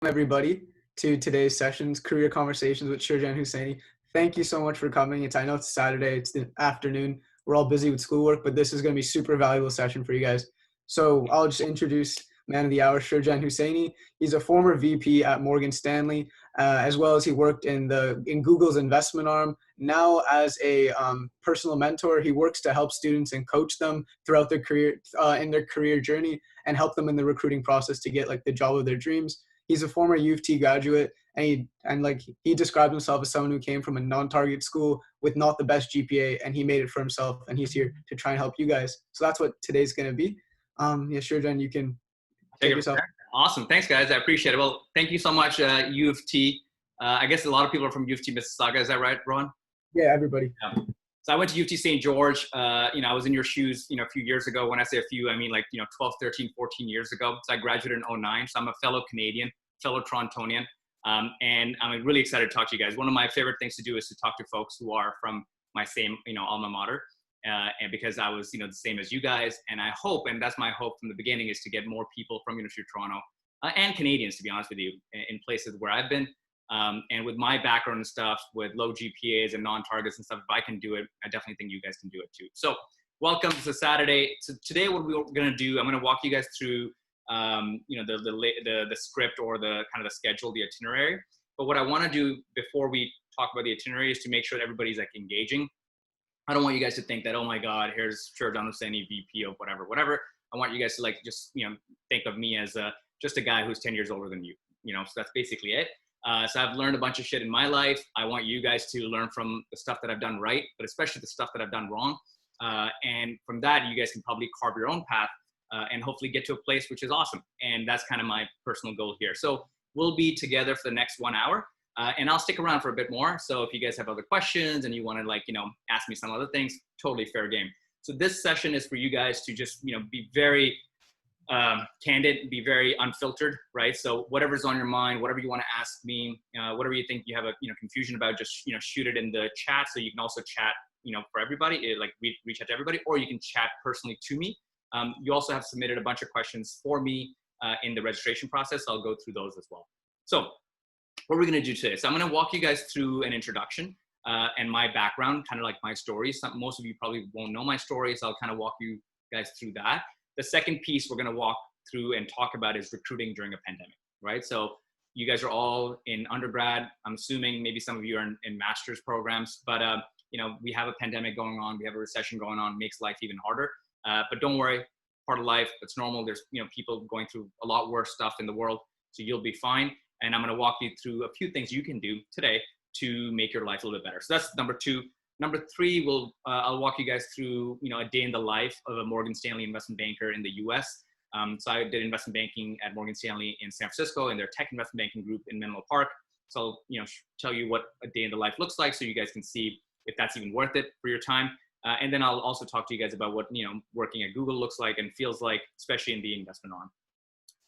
Everybody to today's session's Career Conversations with Sherjan Husseini. Thank you so much for coming. I know it's Saturday, it's the afternoon. We're all busy with schoolwork, but this is going to be a super valuable session for you guys. So I'll just introduce man of the hour, Sherjan Husseini. He's a former VP at Morgan Stanley, as well as he worked in Google's investment arm. Now, as a personal mentor, he works to help students and coach them throughout their career in their career journey and help them in the recruiting process to get like the job of their dreams. He's a former U of T graduate, and he describes himself as someone who came from a non-target school with not the best GPA, and he made it for himself. And he's here to try and help you guys. So that's what today's going to be. Yeah, sure, Jen, you can take yourself. Awesome, thanks, guys. I appreciate it. Well, thank you so much, U of T. I guess a lot of people are from U of T Mississauga. Is that right, Rohan? Yeah, everybody. Yeah. So I went to U of T St. George. I was in your shoes, a few years ago. When I say a few, I mean 12, 13, 14 years ago. So I graduated in 2009. So I'm a fellow Canadian, fellow Torontonian. And I'm really excited to talk to you guys. One of my favorite things to do is to talk to folks who are from my same, alma mater. And because I was, the same as you guys. And I hope, and that's my hope from the beginning, is to get more people from University of Toronto and Canadians, to be honest with you, in places where I've been. And with my background and stuff, with low GPAs and non-targets and stuff, if I can do it, I definitely think you guys can do it too. So welcome to Saturday. So today what we're going to do, I'm going to walk you guys through, the script or the kind of the schedule, the itinerary. But what I want to do before we talk about the itinerary is to make sure that everybody's like engaging. I don't want you guys to think that, oh my God, here's Sherjan Husseini, VP of whatever. I want you guys to just think of me as just a guy who's 10 years older than you. So that's basically it. So I've learned a bunch of shit in my life. I want you guys to learn from the stuff that I've done right, but especially the stuff that I've done wrong. And from that, you guys can probably carve your own path and hopefully get to a place which is awesome. And that's kind of my personal goal here. So we'll be together for the next 1 hour. And I'll stick around for a bit more. So if you guys have other questions and you want to ask me some other things, totally fair game. So this session is for you guys to just, be very candid, be very unfiltered, right? So whatever's on your mind, whatever you want to ask me, whatever you think you have a, confusion about, just, shoot it in the chat. So you can also chat, for everybody, reach out to everybody, or you can chat personally to me. You also have submitted a bunch of questions for me in the registration process. So I'll go through those as well. So what we're going to do today. So I'm going to walk you guys through an introduction and my background, kind of like my story. Most of you probably won't know my story, so I'll kind of walk you guys through that. The second piece we're going to walk through and talk about is recruiting during a pandemic, right? So you guys are all in undergrad. I'm assuming maybe some of you are in master's programs, but we have a pandemic going on. We have a recession going on. Makes life even harder. But don't worry, part of life. It's normal. There's people going through a lot worse stuff in the world, so you'll be fine. And I'm going to walk you through a few things you can do today to make your life a little bit better. So that's number two. Number three, I'll walk you guys through, a day in the life of a Morgan Stanley investment banker in the US. So I did investment banking at Morgan Stanley in San Francisco in their tech investment banking group in Menlo Park. So I'll, tell you what a day in the life looks like so you guys can see if that's even worth it for your time. And then I'll also talk to you guys about what, working at Google looks like and feels like, especially in the investment arm.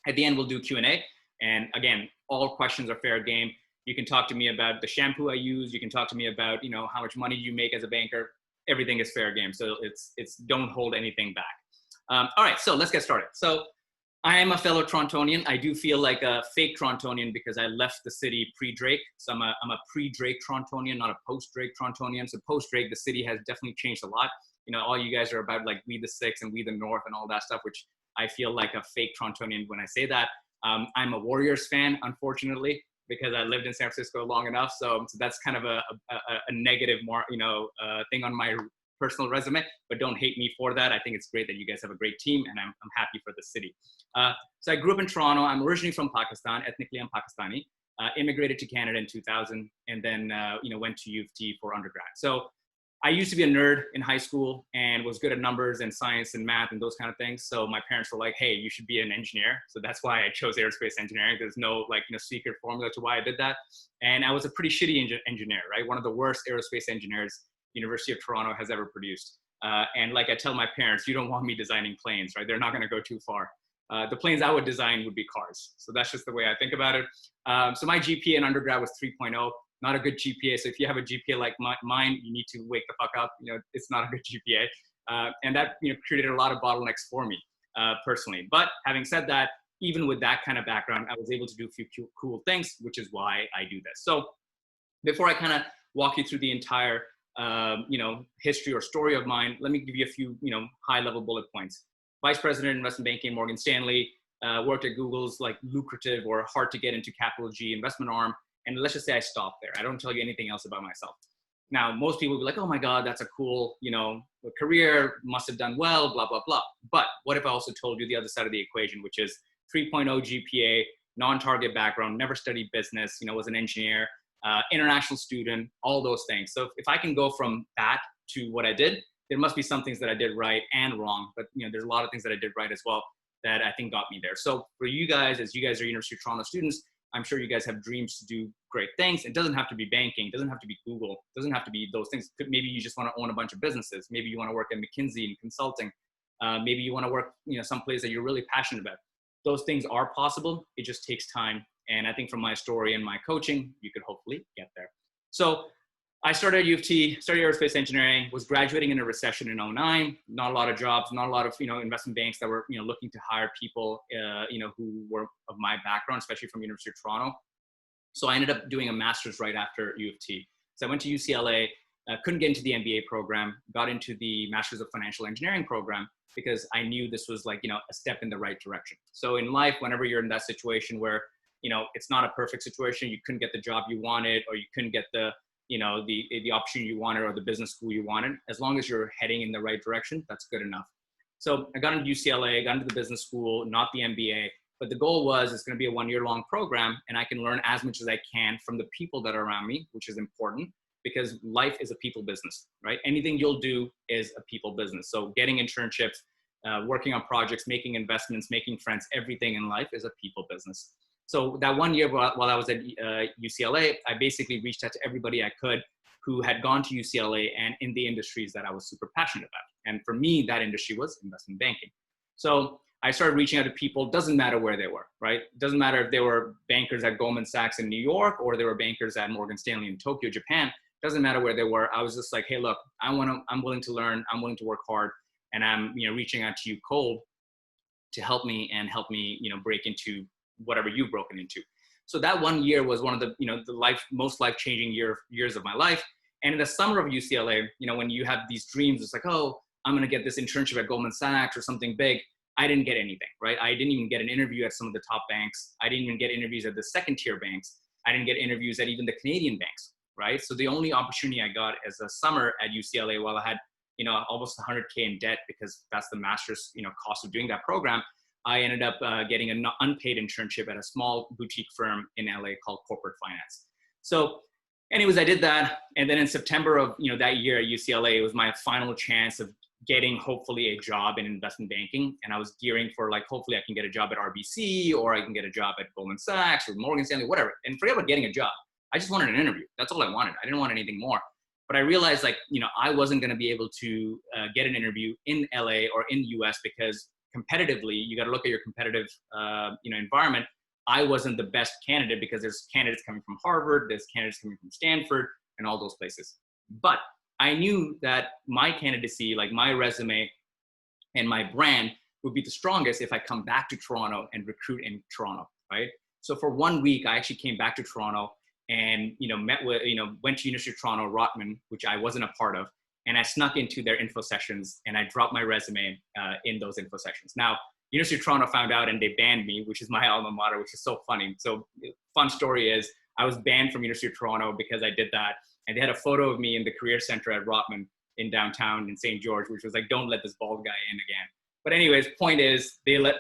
At the end, we'll do Q&A. And again, all questions are fair game. You can talk to me about the shampoo I use. You can talk to me about, how much money you make as a banker. Everything is fair game. So it's don't hold anything back. All right, so let's get started. So I am a fellow Torontonian. I do feel like a fake Torontonian because I left the city pre-Drake. So I'm a pre-Drake Torontonian, not a post-Drake Torontonian. So post-Drake, the city has definitely changed a lot. All you guys are about we the Six and we the North and all that stuff, which I feel like a fake Torontonian when I say that. I'm a Warriors fan, unfortunately, because I lived in San Francisco long enough. So that's kind of a negative, more thing on my personal resume. But don't hate me for that. I think it's great that you guys have a great team, and I'm happy for the city. So I grew up in Toronto. I'm originally from Pakistan. Ethnically, I'm Pakistani. Immigrated to Canada in 2000, and then went to U of T for undergrad. So I used to be a nerd in high school and was good at numbers and science and math and those kind of things. So my parents were like, hey, you should be an engineer. So that's why I chose aerospace engineering. There's no secret formula to why I did that. And I was a pretty shitty engineer, right? One of the worst aerospace engineers University of Toronto has ever produced. And like I tell my parents, you don't want me designing planes, right? They're not going to go too far. The planes I would design would be cars. So that's just the way I think about it. So my GPA in undergrad was 3.0. Not a good GPA. So if you have a GPA like mine, you need to wake the fuck up. It's not a good GPA. And that, created a lot of bottlenecks for me personally. But having said that, even with that kind of background, I was able to do a few cool things, which is why I do this. So before I kind of walk you through the entire, history or story of mine, let me give you a few, high level bullet points. Vice President, Investment Banking, Morgan Stanley, worked at Google's like lucrative or hard to get into capital G investment arm. And let's just say I stopped there. I don't tell you anything else about myself. Now, most people will be like, oh my God, that's a cool, career, must have done well, blah, blah, blah. But what if I also told you the other side of the equation, which is 3.0 GPA, non-target background, never studied business, was an engineer, international student, all those things. So if I can go from that to what I did, there must be some things that I did right and wrong, but there's a lot of things that I did right as well that I think got me there. So for you guys, as you guys are University of Toronto students, I'm sure you guys have dreams to do great things. It doesn't have to be banking. It doesn't have to be Google. It doesn't have to be those things. Maybe you just want to own a bunch of businesses. Maybe you want to work at McKinsey in consulting. Maybe you want to work, someplace that you're really passionate about. Those things are possible. It just takes time. And I think from my story and my coaching, you could hopefully get there. So I started at U of T, studied aerospace engineering, was graduating in a recession in 2009. Not a lot of jobs, not a lot of, investment banks that were, looking to hire people, who were of my background, especially from University of Toronto. So I ended up doing a master's right after U of T. So I went to UCLA, couldn't get into the MBA program, got into the Master's of Financial Engineering program because I knew this was like, a step in the right direction. So in life, whenever you're in that situation where, it's not a perfect situation, you couldn't get the job you wanted, or you couldn't get the opportunity you wanted or the business school you wanted, as long as you're heading in the right direction, that's good enough. So I got into UCLA, got into the business school, not the MBA, but the goal was it's going to be a 1-year-long program and I can learn as much as I can from the people that are around me, which is important because life is a people business, right? Anything you'll do is a people business. So getting internships, working on projects, making investments, making friends, everything in life is a people business. So that 1 year while I was at UCLA, I basically reached out to everybody I could who had gone to UCLA and in the industries that I was super passionate about. And for me, that industry was investment banking. So I started reaching out to people, doesn't matter where they were, right? Doesn't matter if they were bankers at Goldman Sachs in New York or they were bankers at Morgan Stanley in Tokyo, Japan. Doesn't matter where they were. I was just like, hey, look, I'm willing to learn. I'm willing to work hard. And I'm, reaching out to you cold to help me break into whatever you've broken into. So that 1 year was one of the, most life-changing years of my life. And in the summer of UCLA, when you have these dreams, it's like, oh, I'm going to get this internship at Goldman Sachs or something big. I didn't get anything, right? I didn't even get an interview at some of the top banks. I didn't even get interviews at the second tier banks. I didn't get interviews at even the Canadian banks, right? So the only opportunity I got as a summer at UCLA while I had, almost 100K in debt because that's the master's, cost of doing that program. I ended up getting an unpaid internship at a small boutique firm in LA called Corporate Finance. So anyways, I did that. And then in September of that year at UCLA, it was my final chance of getting hopefully a job in investment banking. And I was gearing for like, hopefully I can get a job at RBC or I can get a job at Goldman Sachs or Morgan Stanley, whatever. And forget about getting a job. I just wanted an interview. That's all I wanted. I didn't want anything more. But I realized like, I wasn't going to be able to get an interview in LA or in US because competitively, you got to look at your competitive, environment. I wasn't the best candidate because there's candidates coming from Harvard, there's candidates coming from Stanford, and all those places. But I knew that my candidacy, like my resume and my brand, would be the strongest if I come back to Toronto and recruit in Toronto, right? So for 1 week, I actually came back to Toronto and met with, went to University of Toronto, Rotman, which I wasn't a part of. And I snuck into their info sessions and I dropped my resume in those info sessions. Now, University of Toronto found out and they banned me, which is my alma mater, which is so funny. So fun story is I was banned from University of Toronto because I did that. And they had a photo of me in the career center at Rotman in downtown in St. George, which was like, don't let this bald guy in again. But anyways, point is they let,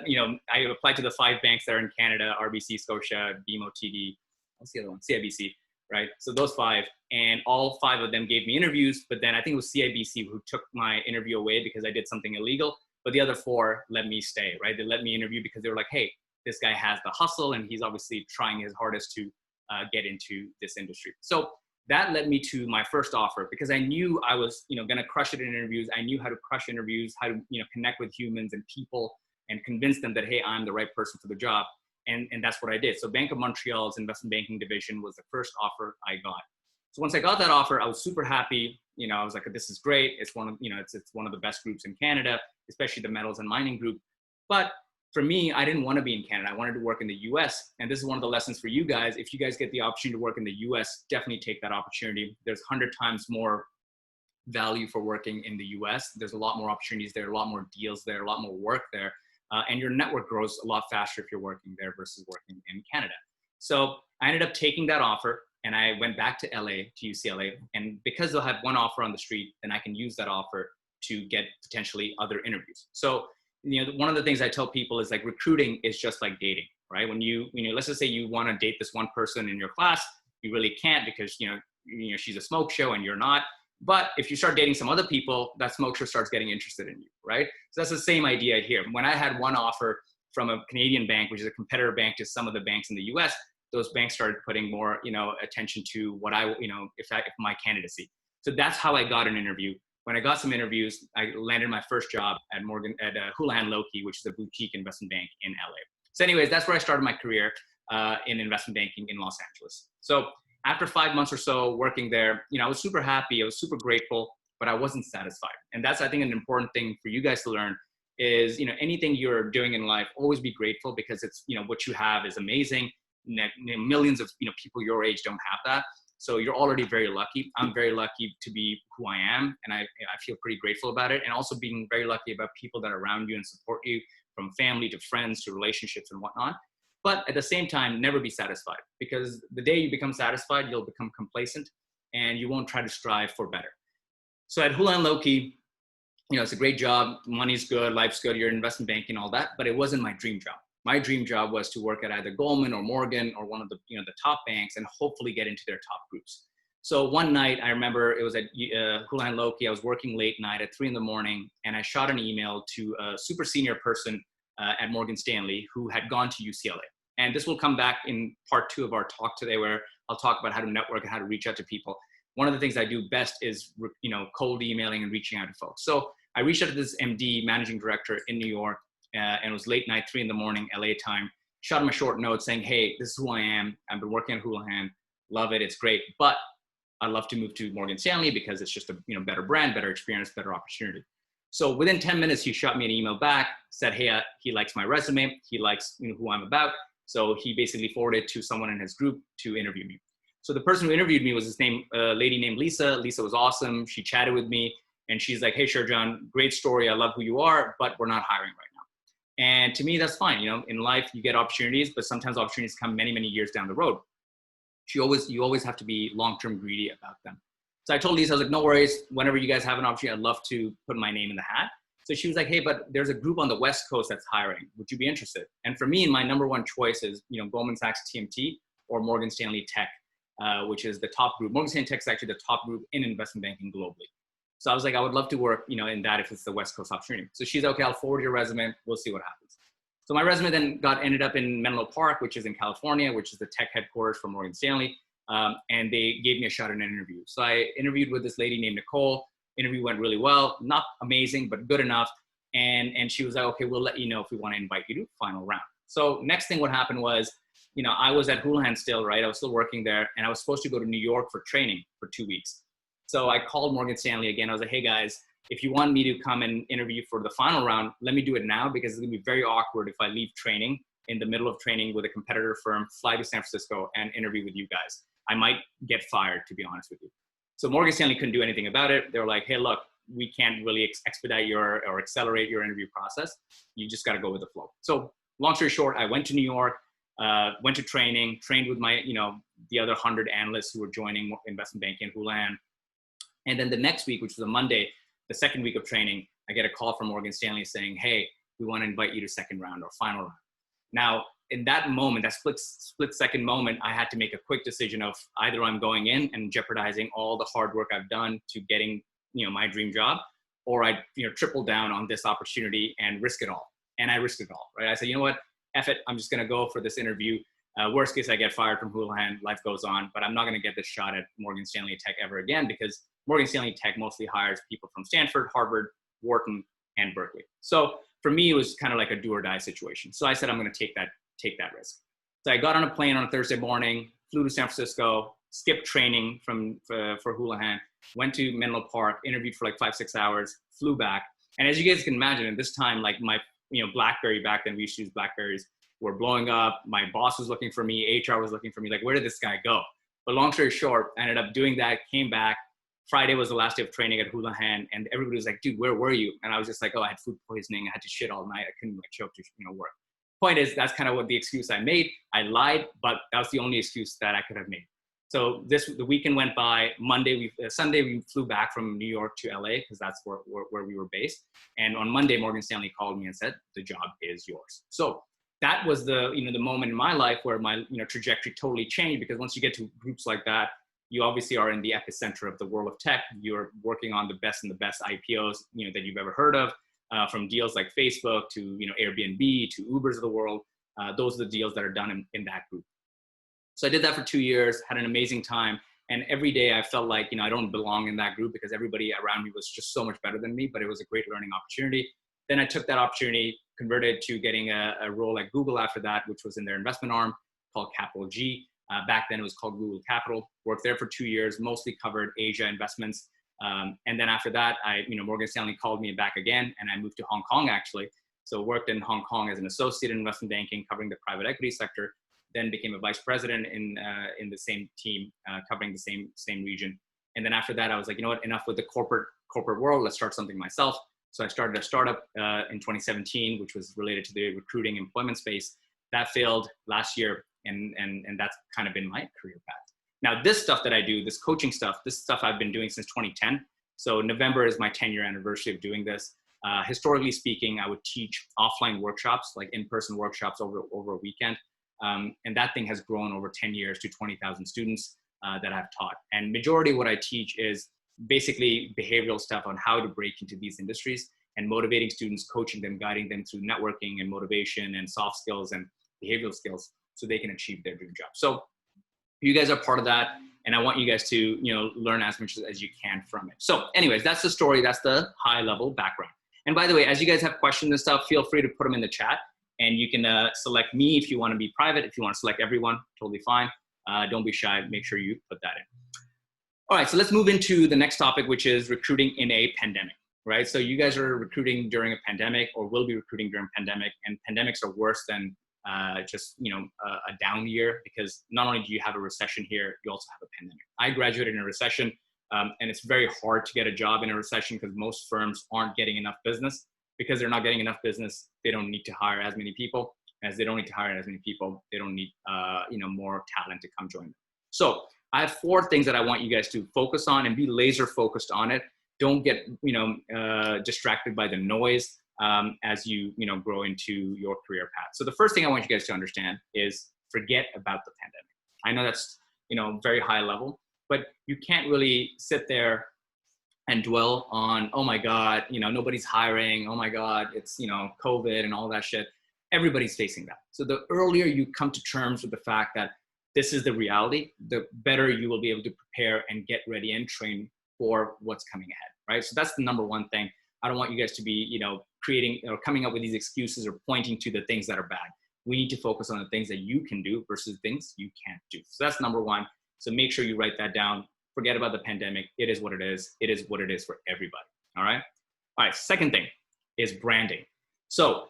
I applied to the 5 banks that are in Canada, RBC, Scotia, BMO, TD, what's the other one? CIBC. Right? So those 5, and all 5 of them gave me interviews, but then I think it was CIBC who took my interview away because I did something illegal, but the other 4 let me stay, right? They let me interview because they were like, hey, this guy has the hustle and he's obviously trying his hardest to get into this industry. So that led me to my first offer because I knew I was, going to crush it in interviews. I knew how to crush interviews, how to, connect with humans and people and convince them that, hey, I'm the right person for the job. And that's what I did. So Bank of Montreal's investment banking division was the first offer I got. So once I got that offer, I was super happy. I was like, this is great. It's one of, it's one of the best groups in Canada, especially the metals and mining group. But for me, I didn't want to be in Canada. I wanted to work in the US. And this is one of the lessons for you guys. If you guys get the opportunity to work in the US, definitely take that opportunity. There's 100 times more value for working in the US. There's a lot more opportunities there, a lot more deals there, a lot more work there. And your network grows a lot faster if you're working there versus working in Canada. So I ended up taking that offer and I went back to LA, to UCLA. And because they'll have one offer on the street, then I can use that offer to get potentially other interviews. So, one of the things I tell people is like recruiting is just like dating, right? When you let's just say you want to date this one person in your class, you really can't because, she's a smoke show and you're not. But if you start dating some other people, that smoke show starts getting interested in you, right? So that's the same idea here. When I had one offer from a Canadian bank, which is a competitor bank to some of the banks in the US, those banks started putting more, attention to what if my candidacy. So that's how I got an interview. When I got some interviews, I landed my first job at Houlihan Lokey, which is a boutique investment bank in LA. So anyways, that's where I started my career in investment banking in Los Angeles. So after 5 months or so working there, I was super happy. I was super grateful, but I wasn't satisfied. And that's, I think, an important thing for you guys to learn is, anything you're doing in life, always be grateful because it's, what you have is amazing. Millions of, people your age don't have that. So you're already very lucky. I'm very lucky to be who I am. And I feel pretty grateful about it. And also being very lucky about people that are around you and support you, from family to friends to relationships and whatnot. But at the same time, never be satisfied, because the day you become satisfied, you'll become complacent and you won't try to strive for better. So at Houlihan Lokey, it's a great job. Money's good, life's good, you're in investment banking, all that, but it wasn't my dream job. My dream job was to work at either Goldman or Morgan or one of the, the top banks and hopefully get into their top groups. So one night, I remember it was at Houlihan Lokey. I was working late night at 3 a.m. and I shot an email to a super senior person at Morgan Stanley who had gone to UCLA. And this will come back in part 2 of our talk today, where I'll talk about how to network and how to reach out to people. One of the things I do best is, cold emailing and reaching out to folks. So I reached out to this MD, managing director in New York, and it was late night, 3 a.m. LA time. Shot him a short note saying, hey, this is who I am. I've been working at Houlihan, love it, it's great, but I'd love to move to Morgan Stanley because it's just a better brand, better experience, better opportunity. So within 10 minutes, he shot me an email back, said, hey, he likes my resume. He likes who I'm about. So he basically forwarded to someone in his group to interview me. So the person who interviewed me was a lady named Lisa. Lisa was awesome. She chatted with me and she's like, hey, Sherjan, great story. I love who you are, but we're not hiring right now. And to me, that's fine. In life, you get opportunities, but sometimes opportunities come many, many years down the road. You always have to be long-term greedy about them. So I told Lisa, I was like, no worries. Whenever you guys have an opportunity, I'd love to put my name in the hat. So she was like, hey, but there's a group on the West Coast that's hiring. Would you be interested? And for me, my number one choice is, Goldman Sachs TMT or Morgan Stanley Tech, which is the top group. Morgan Stanley Tech is actually the top group in investment banking globally. So I was like, I would love to work, in that if it's the West Coast opportunity. So she's okay, I'll forward your resume. We'll see what happens. So my resume then ended up in Menlo Park, which is in California, which is the tech headquarters for Morgan Stanley. And they gave me a shot at an interview. So I interviewed with this lady named Nicole. Interview went really well, not amazing, but good enough. And she was like, okay, we'll let you know if we want to invite you to final round. So next thing what happened was, I was at Houlihan still, right? I was still working there and I was supposed to go to New York for training for 2 weeks. So I called Morgan Stanley again. I was like, hey guys, if you want me to come and interview for the final round, let me do it now because it's gonna be very awkward if I leave training in the middle of training with a competitor firm, fly to San Francisco and interview with you guys. I might get fired, to be honest with you. So Morgan Stanley couldn't do anything about it. They were like, hey, look, we can't really expedite or accelerate your interview process. You just got to go with the flow. So long story short, I went to New York, went to training, trained with my, the other 100 analysts who were joining investment banking in Houlihan. And then the next week, which was a Monday, the second week of training, I get a call from Morgan Stanley saying, hey, we want to invite you to second round or final round. Now, in that moment, that split second moment, I had to make a quick decision of either I'm going in and jeopardizing all the hard work I've done to getting, my dream job, or I, triple down on this opportunity and risk it all. And I risked it all, right? I said, you know what, F it, I'm just going to go for this interview. Worst case, I get fired from Houlihan, life goes on, but I'm not going to get this shot at Morgan Stanley Tech ever again because Morgan Stanley Tech mostly hires people from Stanford, Harvard, Wharton, and Berkeley. So for me, it was kind of like a do or die situation. So I said, I'm going to take that risk. So I got on a plane on a Thursday morning, flew to San Francisco, skipped training for Houlihan, went to Menlo Park, interviewed for like 5-6 hours, flew back. And as you guys can imagine, at this time, like my BlackBerry back then, we used to use Blackberries, were blowing up. My boss was looking for me. HR was looking for me. Like, where did this guy go? But long story short, I ended up doing that, came back. Friday was the last day of training at Houlihan, and everybody was like, dude, where were you? And I was just like, oh, I had food poisoning. I had to shit all night. I couldn't show up to work. Point is, that's kind of what the excuse I made. I lied, but that was the only excuse that I could have made. So the weekend went by. Sunday, we flew back from New York to LA because that's where we were based. And on Monday, Morgan Stanley called me and said, the job is yours. So that was the moment in my life where my trajectory totally changed, because once you get to groups like that, you obviously are in the epicenter of the world of tech. You're working on the best IPOs that you've ever heard of, from deals like Facebook to Airbnb to Ubers of the world. Those are the deals that are done in that group. So I did that for 2 years, had an amazing time. And every day I felt like, I don't belong in that group because everybody around me was just so much better than me, but it was a great learning opportunity. Then I took that opportunity, converted to getting a role at Google after that, which was in their investment arm called Capital G. Back then it was called Google Capital. Worked there for 2 years, mostly covered Asia investments. And then after that, Morgan Stanley called me back again, and I moved to Hong Kong actually. So worked in Hong Kong as an associate in investment banking, covering the private equity sector. Then became a vice president in the same team, covering the same region. And then after that, I was like, enough with the corporate world. Let's start something myself. So I started a startup in 2017, which was related to the recruiting employment space. That failed last year, and that's kind of been my career path. Now, this stuff that I do, this coaching stuff, this stuff I've been doing since 2010. So November is my 10-year anniversary of doing this. Historically speaking, I would teach offline workshops, like in-person workshops over a weekend. And that thing has grown over 10 years to 20,000 students that I've taught. And majority of what I teach is basically behavioral stuff on how to break into these industries, and motivating students, coaching them, guiding them through networking and motivation and soft skills and behavioral skills so they can achieve their dream job. So you guys are part of that, and I want you guys to learn as much as you can from it. So anyways, that's the story. That's the high level background. And by the way, as you guys have questions and stuff, feel free to put them in the chat. And you can select me if you want to be private. If you want to select everyone, totally fine. Don't be shy. Make sure you put that in. All right, so let's move into the next topic, which is recruiting in a pandemic, right? So you guys are recruiting during a pandemic, or will be recruiting during a pandemic, and pandemics are worse than just a down year, because not only do you have a recession here, you also have a pandemic. I graduated in a recession, and it's very hard to get a job in a recession because most firms aren't getting enough business. Because they're not getting enough business, they don't need to hire as many people. As they don't need to hire as many people, they don't need more talent to come join them. So I have 4 things that I want you guys to focus on and be laser focused on it. Don't get distracted by the noise as you grow into your career path. So the first thing I want you guys to understand is forget about the pandemic. I know that's very high level, but you can't really sit there and dwell on, oh my God, nobody's hiring. Oh my God, it's, COVID and all that shit. Everybody's facing that. So the earlier you come to terms with the fact that this is the reality, the better you will be able to prepare and get ready and train for what's coming ahead, right? So that's the number one thing. I don't want you guys to be, creating or coming up with these excuses or pointing to the things that are bad. We need to focus on the things that you can do versus things you can't do. So that's number one. So make sure you write that down. Forget about the pandemic. It is what it is. It is what it is for everybody. All right. All right. Second thing is branding. So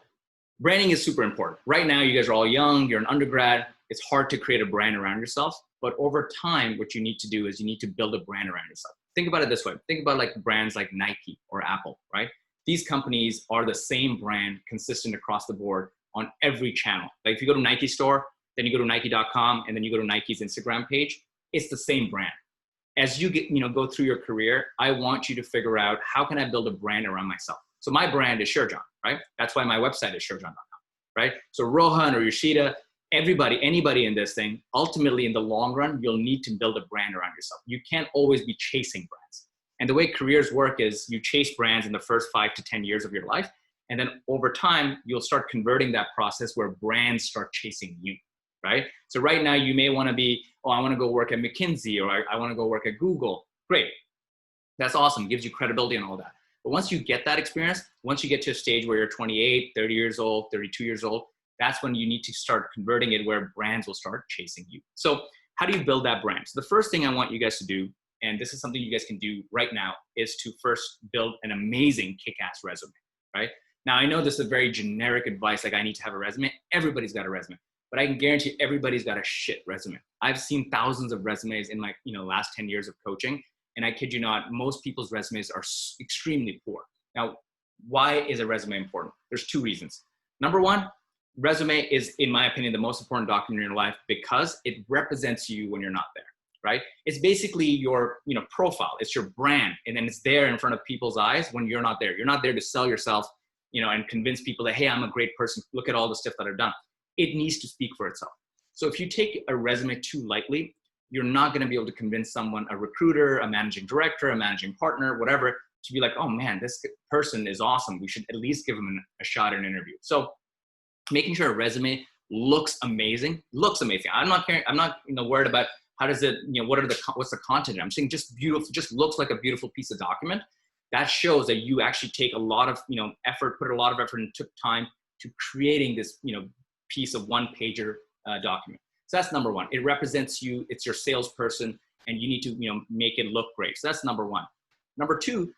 branding is super important. Right now, you guys are all young. You're an undergrad. It's hard to create a brand around yourself. But over time, what you need to do is you need to build a brand around yourself. Think about it this way. Think about like brands like Nike or Apple, right? These companies are the same brand, consistent across the board on every channel. Like if you go to Nike store, then you go to Nike.com, and then you go to Nike's Instagram page, it's the same brand. As you go through your career, I want you to figure out, how can I build a brand around myself? So my brand is Sherjan, right? That's why my website is Sherjan.com, right? So Rohan or Yoshida, anybody in this thing, ultimately in the long run, you'll need to build a brand around yourself. You can't always be chasing brands. And the way careers work is you chase brands in the first 5 to 10 years of your life. And then over time, you'll start converting that process where brands start chasing you, right? So right now you may want to be, oh, I want to go work at McKinsey, or I want to go work at Google. Great. That's awesome. Gives you credibility and all that. But once you get that experience, once you get to a stage where you're 28, 30 years old, 32 years old, that's when you need to start converting it where brands will start chasing you. So how do you build that brand? So the first thing I want you guys to do, and this is something you guys can do right now, is to first build an amazing kick-ass resume, right? Now, I know this is a very generic advice, like I need to have a resume. Everybody's got a resume, but I can guarantee everybody's got a shit resume. I've seen thousands of resumes in my last 10 years of coaching, and I kid you not, most people's resumes are extremely poor. Now, why is a resume important? There's two reasons. Number one, resume is, in my opinion, the most important document in your life because it represents you when you're not there, right? It's basically your profile. It's your brand, and then it's there in front of people's eyes when you're not there. You're not there to sell yourself, and convince people that, hey, I'm a great person. Look at all the stuff that I've done. It needs to speak for itself. So if you take a resume too lightly, you're not going to be able to convince someone, a recruiter, a managing director, a managing partner, whatever, to be like, oh man, this person is awesome. We should at least give them a shot at an interview. So making sure a resume looks amazing. I'm not worried about how does it, what's the content. I'm saying just beautiful, just looks like a beautiful piece of document. That shows that you actually take a lot of, effort, put a lot of effort and took time to creating this, piece of one-pager document. So that's number one. It represents you. It's your salesperson, and you need to, make it look great. So that's number one. Number two,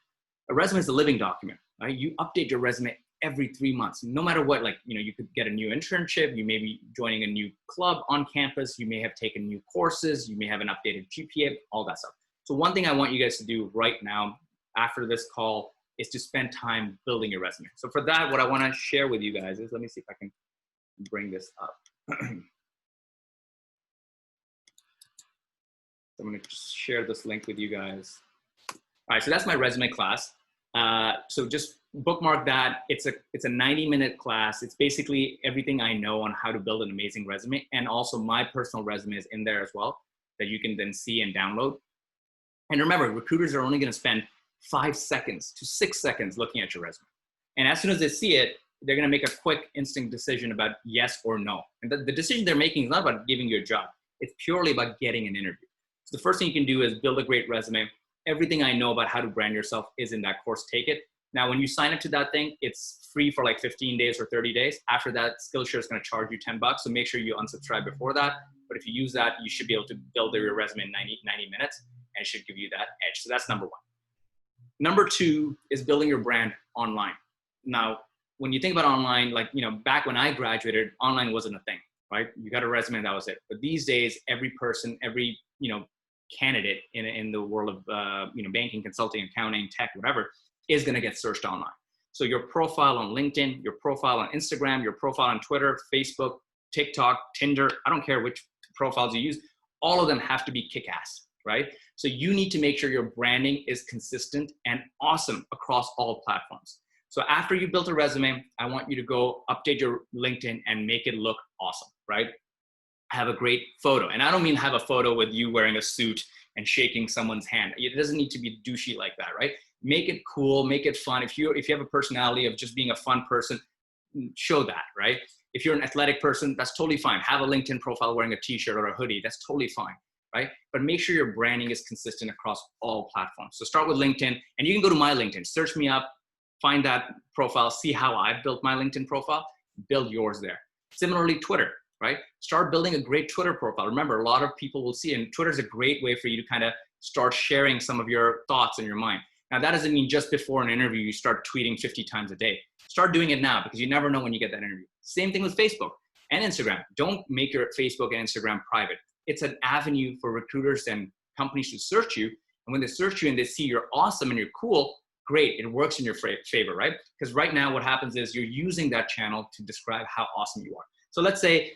a resume is a living document, right? You update your resume every 3 months, no matter what. Like, you could get a new internship. You may be joining a new club on campus. You may have taken new courses. You may have an updated GPA, all that stuff. So one thing I want you guys to do right now after this call is to spend time building your resume. So for that, what I want to share with you guys is, let me see if I can bring this up. So I'm going to share this link with you guys. All right, so that's my resume class. So just bookmark that. It's a 90-minute class. It's basically everything I know on how to build an amazing resume, and also my personal resume is in there as well that you can then see and download. And remember, recruiters are only going to spend 5 seconds to 6 seconds looking at your resume. And as soon as they see it, they're going to make a quick instinct decision about yes or no. And the decision they're making is not about giving you a job. It's purely about getting an interview. So the first thing you can do is build a great resume. Everything I know about how to brand yourself is in that course. Take it. Now, when you sign up to that thing, it's free for like 15 days or 30 days. After that, Skillshare is going to charge you $10. So make sure you unsubscribe before that. But if you use that, you should be able to build your resume in 90 minutes, and it should give you that edge. So that's number one. Number two is building your brand online. Now, when you think about online, like, back when I graduated, online wasn't a thing, right? You got a resume and that was it. But these days, every person, every, candidate in the world of, banking, consulting, accounting, tech, whatever, is going to get searched online. So your profile on LinkedIn, your profile on Instagram, your profile on Twitter, Facebook, TikTok, Tinder, I don't care which profiles you use, all of them have to be kick-ass, right? So you need to make sure your branding is consistent and awesome across all platforms. So after you built a resume, I want you to go update your LinkedIn and make it look awesome, right? Have a great photo. And I don't mean have a photo with you wearing a suit and shaking someone's hand. It doesn't need to be douchey like that, right? Make it cool, make it fun. If you have a personality of just being a fun person, show that, right? If you're an athletic person, that's totally fine. Have a LinkedIn profile wearing a t-shirt or a hoodie. That's totally fine, right? But make sure your branding is consistent across all platforms. So start with LinkedIn, and you can go to my LinkedIn, search me up, find that profile, see how I've built my LinkedIn profile, build yours there. Similarly, Twitter, right? Start building a great Twitter profile. Remember, a lot of people will see, and Twitter is a great way for you to kind of start sharing some of your thoughts in your mind. Now, that doesn't mean just before an interview, you start tweeting 50 times a day. Start doing it now, because you never know when you get that interview. Same thing with Facebook and Instagram. Don't make your Facebook and Instagram private. It's an avenue for recruiters and companies to search you. And when they search you and they see you're awesome and you're cool, great, it works in your favor, right? Because right now what happens is you're using that channel to describe how awesome you are. So let's say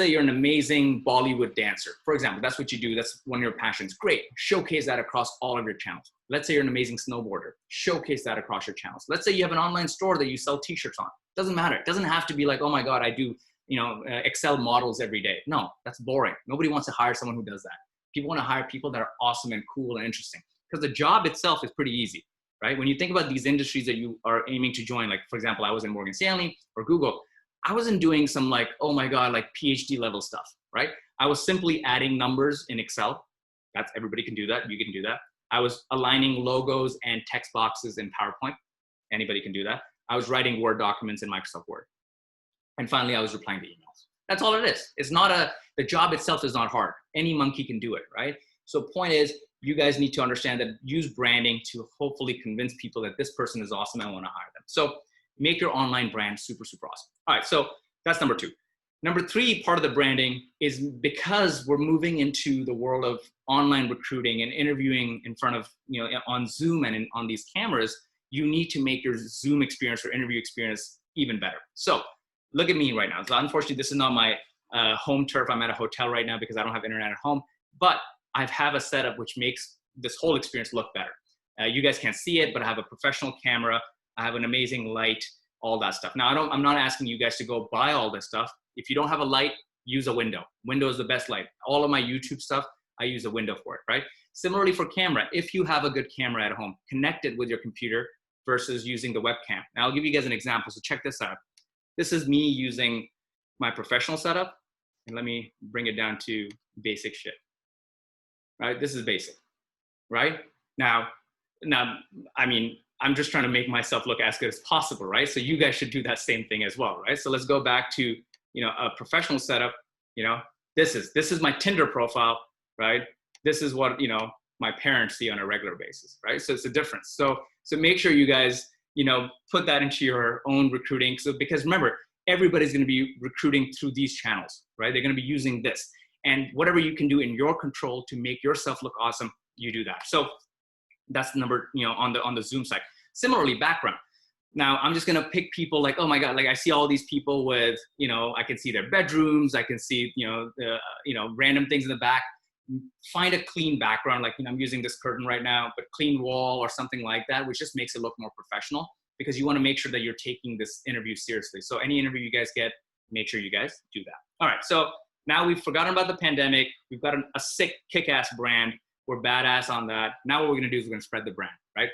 you're an amazing Bollywood dancer. For example, that's what you do. That's one of your passions. Great. Showcase that across all of your channels. Let's say you're an amazing snowboarder. Showcase that across your channels. Let's say you have an online store that you sell t-shirts on. Doesn't matter. It doesn't have to be like, oh my God, I do, Excel models every day. No, that's boring. Nobody wants to hire someone who does that. People want to hire people that are awesome and cool and interesting, because the job itself is pretty easy, right? When you think about these industries that you are aiming to join, like for example, I was in Morgan Stanley or Google, I wasn't doing some like, oh my God, like PhD level stuff, right? I was simply adding numbers in Excel. That's, everybody can do that. You can do that. I was aligning logos and text boxes in PowerPoint. Anybody can do that. I was writing Word documents in Microsoft Word. And finally, I was replying to emails. That's all it is. It's not the job itself is not hard. Any monkey can do it, right? So point is, you guys need to understand that use branding to hopefully convince people that this person is awesome and I want to hire them. So Make your online brand super, super awesome. All right, so that's number 2. Number 3, part of the branding is because we're moving into the world of online recruiting and interviewing in front of, on Zoom and on these cameras, you need to make your Zoom experience or interview experience even better. So look at me right now. So unfortunately, this is not my home turf. I'm at a hotel right now because I don't have internet at home, but I have a setup which makes this whole experience look better. You guys can't see it, but I have a professional camera. I have an amazing light, all that stuff. Now, I'm not asking you guys to go buy all this stuff. If you don't have a light, use a window. Window is the best light. All of my YouTube stuff, I use a window for it, right? Similarly for camera, if you have a good camera at home, connect it with your computer versus using the webcam. Now, I'll give you guys an example. So check this out. This is me using my professional setup. And let me bring it down to basic shit, right? This is basic, right? Now, I mean, I'm just trying to make myself look as good as possible, right? So you guys should do that same thing as well, right? So let's go back to, a professional setup. This is my Tinder profile, right? This is what, my parents see on a regular basis, right? So it's a difference. So make sure you guys, put that into your own recruiting. So, because remember, everybody's going to be recruiting through these channels, right? They're going to be using this, and whatever you can do in your control to make yourself look awesome, you do that. So that's the number, on the Zoom side. Similarly, background. Now, I'm just going to pick people like, oh my God, like I see all these people with, I can see their bedrooms. I can see, random things in the back. Find a clean background. Like, I'm using this curtain right now, but clean wall or something like that, which just makes it look more professional, because you want to make sure that you're taking this interview seriously. So any interview you guys get, make sure you guys do that. All right. So now we've forgotten about the pandemic. We've got a sick, kick-ass brand. We're badass on that. Now what we're going to do is we're going to spread the brand, right?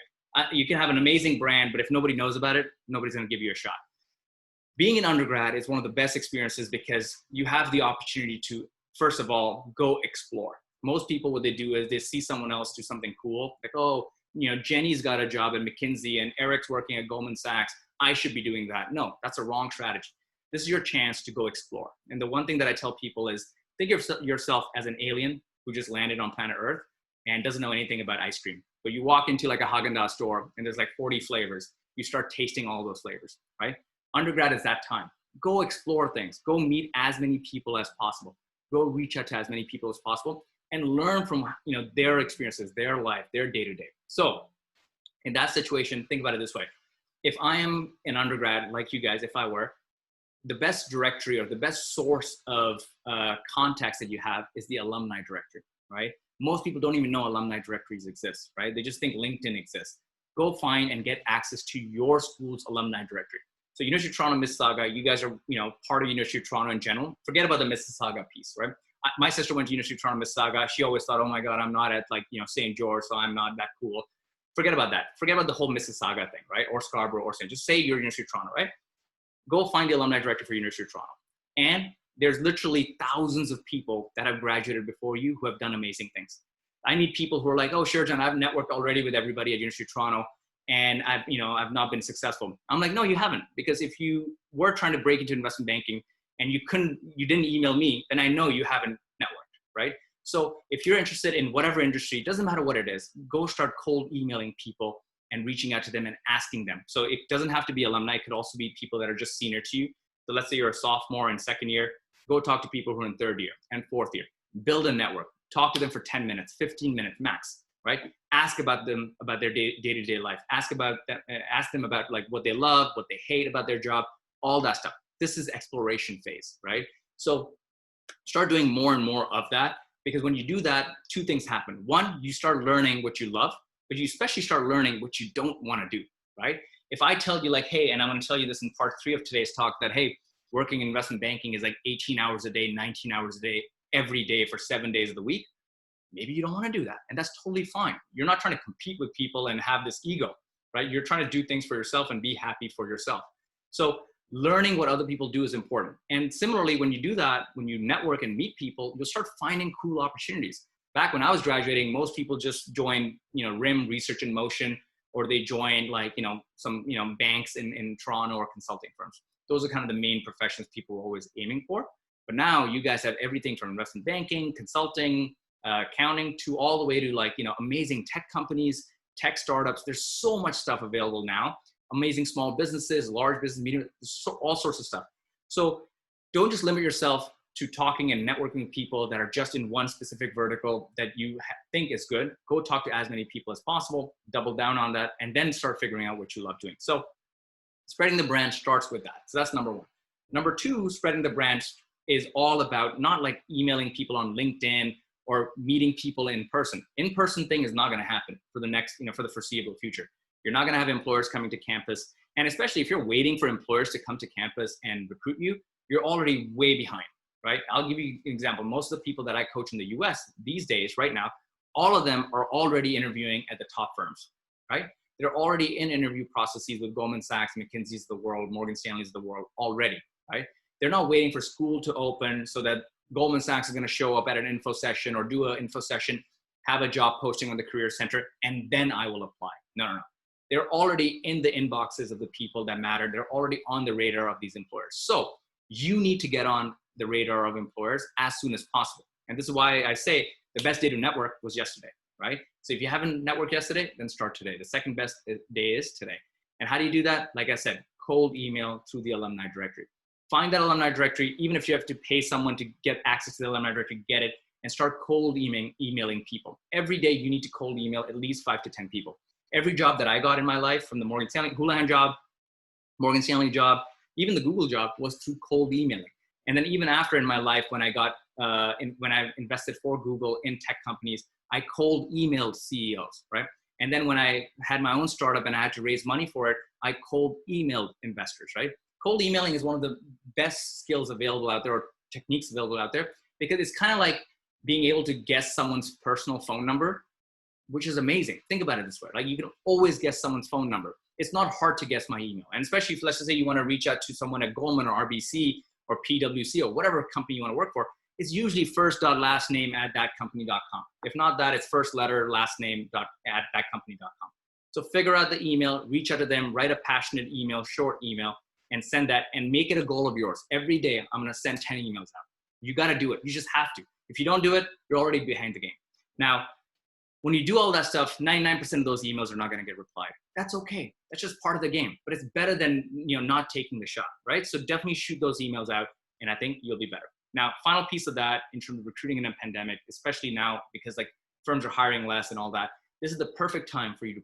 You can have an amazing brand, but if nobody knows about it, nobody's going to give you a shot. Being an undergrad is one of the best experiences because you have the opportunity to, first of all, go explore. Most people, what they do is they see someone else do something cool. Like, oh, Jenny's got a job at McKinsey and Eric's working at Goldman Sachs. I should be doing that. No, that's a wrong strategy. This is your chance to go explore. And the one thing that I tell people is think of yourself as an alien who just landed on planet Earth and doesn't know anything about ice cream. But you walk into like a Haagen-Dazs store and there's like 40 flavors. You start tasting all those flavors, right? Undergrad is that time. Go explore things. Go meet as many people as possible. Go reach out to as many people as possible and learn from their experiences, their life, their day-to-day. So in that situation, think about it this way. If I am an undergrad like you guys, if I were, the best directory or the best source of contacts that you have is the alumni directory, right? Most people don't even know alumni directories exist, right? They just think LinkedIn exists. Go find and get access to your school's alumni directory. So University of Toronto, Mississauga, you guys are, part of University of Toronto in general. Forget about the Mississauga piece, right? My sister went to University of Toronto, Mississauga. She always thought, oh my God, I'm not at St. George, so I'm not that cool. Forget about that. Forget about the whole Mississauga thing, right? Or Scarborough or St. Just say you're University of Toronto, right? Go find the alumni directory for University of Toronto. And there's literally thousands of people that have graduated before you who have done amazing things. I meet people who are like, oh, Sherjan, I've networked already with everybody at University of Toronto and I've not been successful. I'm like, no, you haven't. Because if you were trying to break into investment banking and you didn't email me, then I know you haven't networked, right? So if you're interested in whatever industry, it doesn't matter what it is, go start cold emailing people and reaching out to them and asking them. So it doesn't have to be alumni. It could also be people that are just senior to you. So let's say you're a sophomore in second year, go talk to people who are in third year and fourth year. Build a network. Talk to them for 10 minutes, 15 minutes max, right? Ask about them, about their day-to-day life. Ask them about like what they love, what they hate about their job, all that stuff. This is exploration phase, right? So start doing more and more of that, because when you do that, two things happen. One, you start learning what you love, but you especially start learning what you don't want to do, right? If I tell you like, hey, and I'm going to tell you this in part 3 of today's talk, that, hey, working in investment banking is like 18 hours a day, 19 hours a day, every day for 7 days of the week, maybe you don't want to do that. And that's totally fine. You're not trying to compete with people and have this ego, right? You're trying to do things for yourself and be happy for yourself. So learning what other people do is important. And similarly, when you do that, when you network and meet people, you'll start finding cool opportunities. Back when I was graduating, most people just joined, RIM, Research in Motion, or they joined like, some, banks in Toronto or consulting firms. Those are kind of the main professions people were always aiming for. But now you guys have everything from investment banking, consulting, accounting, to all the way to like, amazing tech companies, tech startups. There's so much stuff available now. amazing small businesses, large business, medium, all sorts of stuff. So don't just limit yourself to talking and networking with people that are just in one specific vertical that you think is good. Go talk to as many people as possible, double down on that, and then start figuring out what you love doing. So spreading the brand starts with that. So that's number one. Number two, spreading the brand is all about not like emailing people on LinkedIn or meeting people in person. In-person thing is not going to happen for the next, for the foreseeable future. You're not going to have employers coming to campus. And especially if you're waiting for employers to come to campus and recruit you, you're already way behind, right? I'll give you an example. Most of the people that I coach in the US these days, right now, all of them are already interviewing at the top firms, right? They're already in interview processes with Goldman Sachs, McKinsey's of the world, Morgan Stanley's of the world already, right? They're not waiting for school to open so that Goldman Sachs is going to show up at an info session or do an info session, have a job posting on the Career Center, and then I will apply. No. They're already in the inboxes of the people that matter. They're already on the radar of these employers. So you need to get on the radar of employers as soon as possible. And this is why I say the best day to network was yesterday, right? So if you haven't networked yesterday, then start today. The second best day is today. And how do you do that? Like I said, cold email through the alumni directory. Find that alumni directory, even if you have to pay someone to get access to the alumni directory, get it, and start cold emailing people. Every day you need to cold email at least 5 to 10 people. Every job that I got in my life, from the Morgan Stanley Houlihan job, Morgan Stanley job, even the Google job, was through cold emailing. And then even after in my life, when I got, when I invested for Google in tech companies, I cold emailed CEOs, right? And then when I had my own startup and I had to raise money for it, I cold emailed investors, right? Cold emailing is one of the best skills available out there, or techniques available out there, because it's kind of like being able to guess someone's personal phone number, which is amazing. Think about it this way. Like, you can always guess someone's phone number. It's not hard to guess my email. And especially if, let's just say, you want to reach out to someone at Goldman or RBC or PwC or whatever company you want to work for, it's usually first.lastname@thatcompany.com. If not that, it's first letter, last name @thatcompany.com. So figure out the email, reach out to them, write a passionate email, short email, and send that, and make it a goal of yours. Every day, I'm going to send 10 emails out. You got to do it. You just have to. If you don't do it, you're already behind the game. Now, when you do all that stuff, 99% of those emails are not going to get replied. That's okay. That's just part of the game. But it's better than, not taking the shot, right? So definitely shoot those emails out, and I think you'll be better. Now, final piece of that in terms of recruiting in a pandemic, especially now because like firms are hiring less and all that, this is the perfect time for you to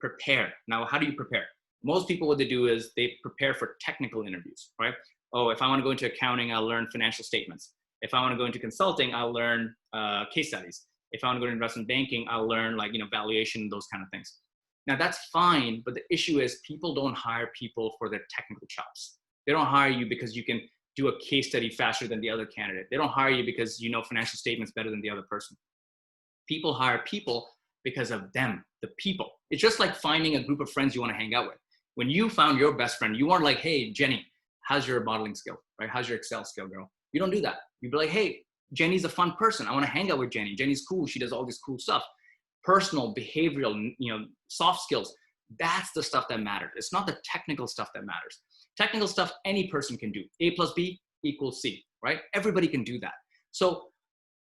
prepare. Now, how do you prepare? Most people, what they do is they prepare for technical interviews, right? Oh, if I want to go into accounting, I'll learn financial statements. If I want to go into consulting, I'll learn case studies. If I want to go to investment banking, I'll learn valuation, those kind of things. Now that's fine, but the issue is people don't hire people for their technical chops. They don't hire you because you can do a case study faster than the other candidate. They don't hire you because you know financial statements better than the other person. People hire people because of them, the people. It's just like finding a group of friends you want to hang out with. When you found your best friend, you weren't like, hey, Jenny, how's your modeling skill, right? How's your Excel skill, girl? You don't do that. You'd be like, hey, Jenny's a fun person. I want to hang out with Jenny. Jenny's cool. She does all this cool stuff. Personal, behavioral, soft skills. That's the stuff that matters. It's not the technical stuff that matters. Technical stuff, any person can do. A plus B equals C, right? Everybody can do that. So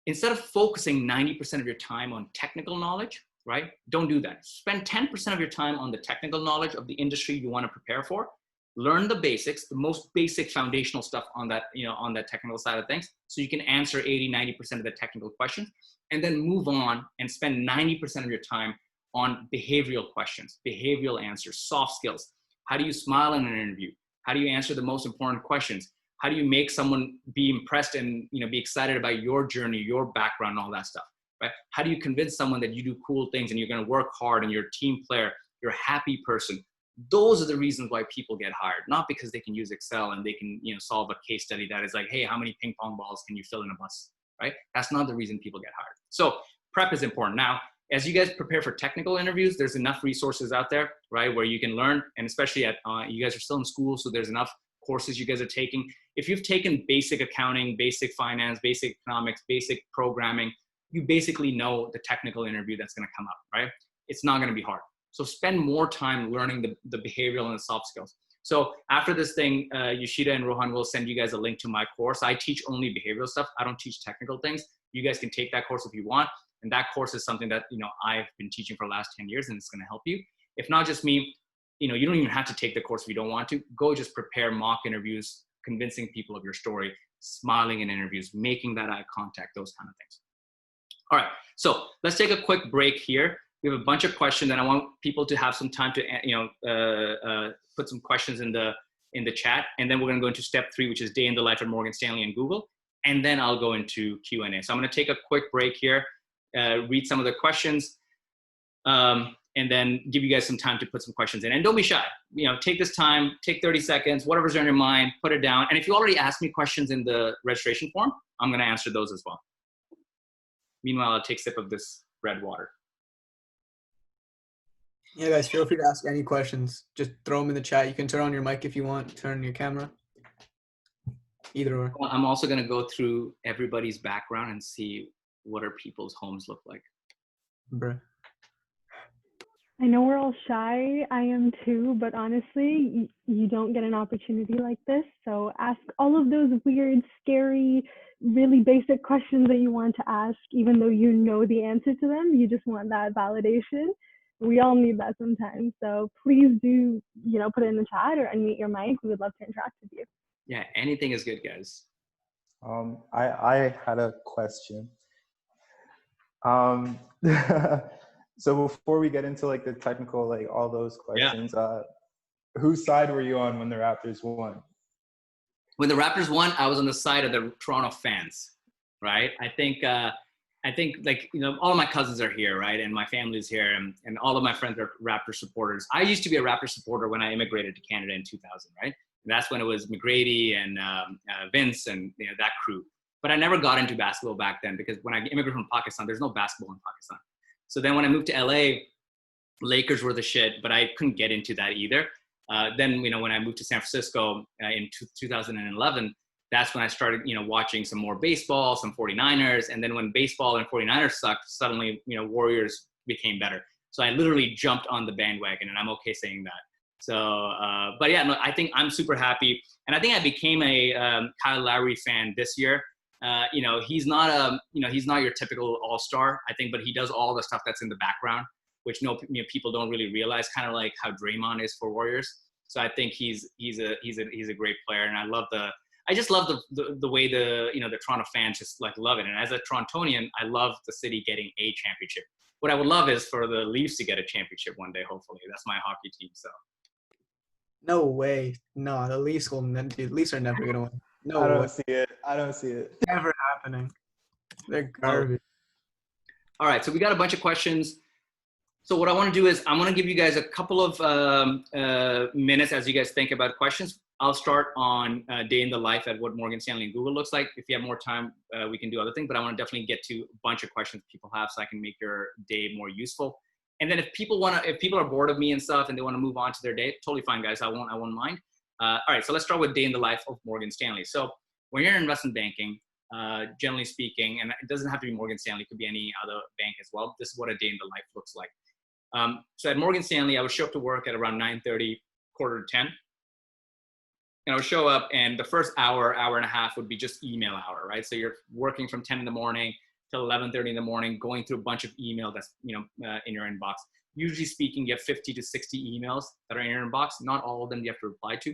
instead of focusing 90% of your time on technical knowledge, right? Don't do that. Spend 10% of your time on the technical knowledge of the industry you want to prepare for. Learn the basics, the most basic foundational stuff on that, on that technical side of things, so you can answer 80, 90% of the technical questions, and then move on and spend 90% of your time on behavioral questions, behavioral answers, soft skills. How do you smile in an interview? How do you answer the most important questions? How do you make someone be impressed and be excited about your journey, your background, and all that stuff, right? How do you convince someone that you do cool things and you're going to work hard and you're a team player, you're a happy person? Those are the reasons why people get hired, not because they can use Excel and they can solve a case study that is like, hey, how many ping pong balls can you fill in a bus, right? That's not the reason people get hired. So prep is important. Now, as you guys prepare for technical interviews, there's enough resources out there, right, where you can learn, and especially at, you guys are still in school, so there's enough courses you guys are taking. If you've taken basic accounting, basic finance, basic economics, basic programming, you basically know the technical interview that's going to come up, right? It's not going to be hard. So spend more time learning the behavioral and the soft skills. So after this thing, Yoshida and Rohan will send you guys a link to my course. I teach only behavioral stuff. I don't teach technical things. You guys can take that course if you want. And that course is something that I've been teaching for the last 10 years, and it's going to help you. If not just me, you don't even have to take the course if you don't want to. Go just prepare mock interviews, convincing people of your story, smiling in interviews, making that eye contact, those kind of things. All right, so let's take a quick break here. We have a bunch of questions, and I want people to have some time to put some questions in the chat, and then we're going to go into step 3, which is day in the life at Morgan Stanley and Google, and then I'll go into Q&A. So I'm going to take a quick break here, read some of the questions, and then give you guys some time to put some questions in. And don't be shy. Take this time, take 30 seconds, whatever's on your mind, put it down. And if you already asked me questions in the registration form, I'm going to answer those as well. Meanwhile, I'll take a sip of this red water. Yeah, guys, feel free to ask any questions. Just throw them in the chat. You can turn on your mic if you want, turn on your camera. Either or. Well, I'm also going to go through everybody's background and see what our people's homes look like. Bruh. I know we're all shy. I am too, but honestly, you don't get an opportunity like this. So ask all of those weird, scary, really basic questions that you want to ask, even though you know the answer to them. You just want that validation. We all need that sometimes. So please do, put it in the chat or unmute your mic. We would love to interact with you. Yeah, anything is good, guys. I had a question. So before we get into like the technical, like all those questions, whose side were you on when the Raptors won? When the Raptors won, I was on the side of the Toronto fans, right? I think like, all of my cousins are here, right? And my family's here, and all of my friends are Raptor supporters. I used to be a Raptor supporter when I immigrated to Canada in 2000, right? And that's when it was McGrady and Vince and that crew. But I never got into basketball back then because when I immigrated from Pakistan, there's no basketball in Pakistan. So then when I moved to LA, Lakers were the shit, but I couldn't get into that either. Then, when I moved to San Francisco in 2011, that's when I started, watching some more baseball, some 49ers. And then when baseball and 49ers sucked, suddenly, Warriors became better. So I literally jumped on the bandwagon, and I'm okay saying that. So, but yeah, no, I think I'm super happy. And I think I became a Kyle Lowry fan this year. He's not he's not your typical all-star, I think, but he does all the stuff that's in the background, which people don't really realize, kind of like how Draymond is for Warriors. So I think he's a great player, and I just love the way the Toronto fans just like love it. And as a Torontonian, I love the city getting a championship. What I would love is for the Leafs to get a championship one day, hopefully. That's my hockey team. So. No way. No, the Leafs are never gonna win. No, I don't see it. Never happening. They're garbage. All right, so we got a bunch of questions. So what I want to do is I'm going to give you guys a couple of minutes as you guys think about questions. I'll start on day in the life at what Morgan Stanley and Google looks like. If you have more time, we can do other things, but I want to definitely get to a bunch of questions people have so I can make your day more useful. And then if people are bored of me and stuff and they want to move on to their day, totally fine, guys. I won't mind. All right, so let's start with day in the life of Morgan Stanley. So when you're in investment banking, generally speaking, and it doesn't have to be Morgan Stanley, it could be any other bank as well. This is what a day in the life looks like. So at Morgan Stanley, I would show up to work at around 9:30, quarter to 10. And I would show up, and the first hour and a half would be just email hour, right? So you're working from 10 in the morning till 11:30 in the morning, going through a bunch of email that's in your inbox. Usually speaking, you have 50 to 60 emails that are in your inbox. Not all of them you have to reply to.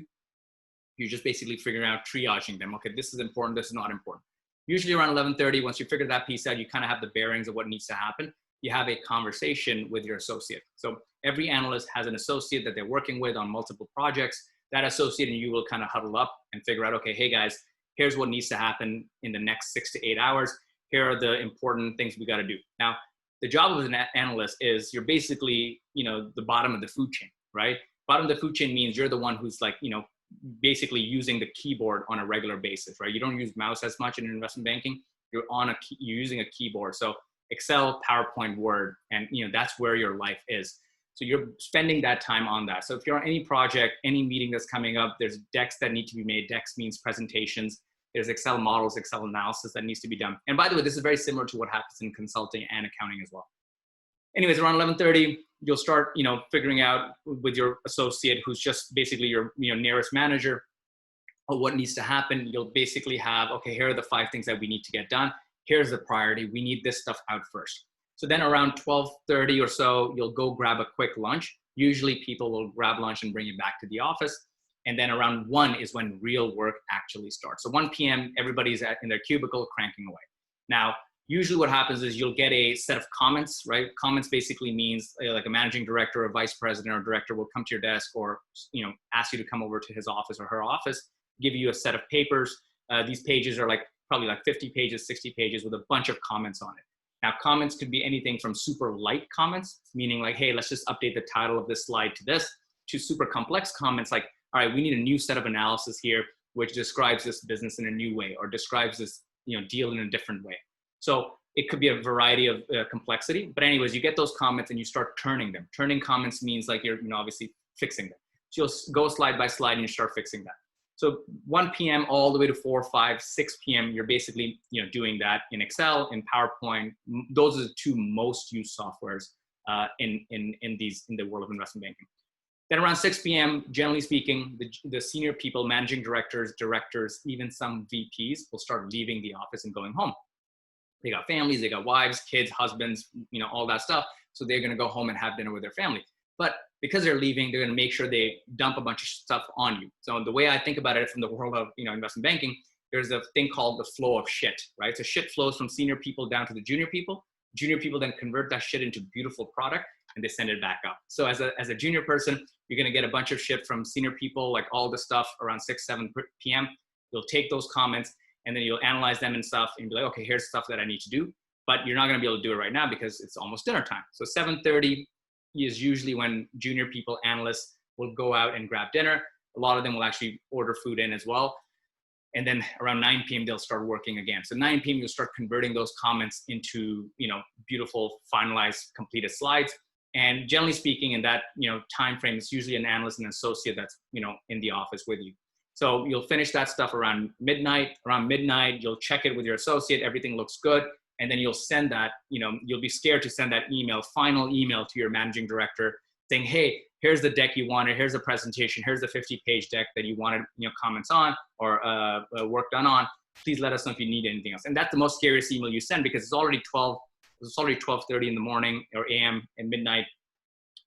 You're just basically figuring out, triaging them. Okay, this is important, this is not important. Usually around 11:30, once you figure that piece out, you kind of have the bearings of what needs to happen. You have a conversation with your associate. So every analyst has an associate that they're working with on multiple projects. That associate and you will kind of huddle up and figure out, okay, hey guys, here's what needs to happen in the next 6 to 8 hours. Here are the important things we got to do. Now, the job of an analyst is you're basically, the bottom of the food chain, right? Bottom of the food chain means you're the one who's like, basically using the keyboard on a regular basis, right? You don't use mouse as much in investment banking. You're using a keyboard. So Excel, PowerPoint, Word, and that's where your life is. So you're spending that time on that. So if you're on any project, any meeting that's coming up, there's decks that need to be made. Decks means presentations. There's Excel models, Excel analysis that needs to be done. And by the way, this is very similar to what happens in consulting and accounting as well. Anyways, around 11:30, you'll start, figuring out with your associate, who's just basically your, nearest manager, what needs to happen. You'll basically have, okay, here are the 5 things that we need to get done. Here's the priority. We need this stuff out first. So then around 12:30 or so, you'll go grab a quick lunch. Usually people will grab lunch and bring you back to the office. And then around 1 is when real work actually starts. So 1 p.m., everybody's in their cubicle cranking away. Now, usually what happens is you'll get a set of comments, right? Comments basically means like a managing director or vice president or director will come to your desk or, ask you to come over to his office or her office, give you a set of papers. These pages are probably 50 pages, 60 pages with a bunch of comments on it. Now, comments could be anything from super light comments, meaning like, hey, let's just update the title of this slide to this, to super complex comments like, all right, we need a new set of analysis here, which describes this business in a new way or describes this deal in a different way. So it could be a variety of complexity. But anyways, you get those comments and you start turning them. Turning comments means like you're obviously fixing them. So you'll go slide by slide and you start fixing that. So 1 p.m. all the way to 4, 5, 6 p.m., you're basically doing that in Excel, in PowerPoint. Those are the two most used softwares in the world of investment banking. Then around 6 p.m., generally speaking, the senior people, managing directors, even some VPs will start leaving the office and going home. They got families, they got wives, kids, husbands, all that stuff. So they're going to go home and have dinner with their family. But because they're leaving, they're going to make sure they dump a bunch of stuff on you. So the way I think about it from the world of investment banking, there's a thing called the flow of shit, right? So shit flows from senior people down to the junior people. Junior people then convert that shit into beautiful product and they send it back up. So as a junior person, you're going to get a bunch of shit from senior people, like all the stuff around 6, 7 p.m. You'll take those comments and then you'll analyze them and stuff and be like, okay, here's stuff that I need to do. But you're not going to be able to do it right now because it's almost dinner time. So 7:30 is usually when junior people, analysts will go out and grab dinner. A lot of them will actually order food in as well. And then around 9 p.m., they'll start working again. So 9 p.m., you'll start converting those comments into, beautiful, finalized, completed slides. And generally speaking, in that, time frame, it's usually an analyst and associate that's, in the office with you. So you'll finish that stuff around midnight. Around midnight, you'll check it with your associate. Everything looks good. And then you'll send that, you'll be scared to send that final email to your managing director saying, hey, here's the deck you wanted. Here's the presentation. Here's the 50-page deck that you wanted, comments on or work done on. Please let us know if you need anything else. And that's the most scariest email you send because it's already 12:30 in the morning or AM and midnight.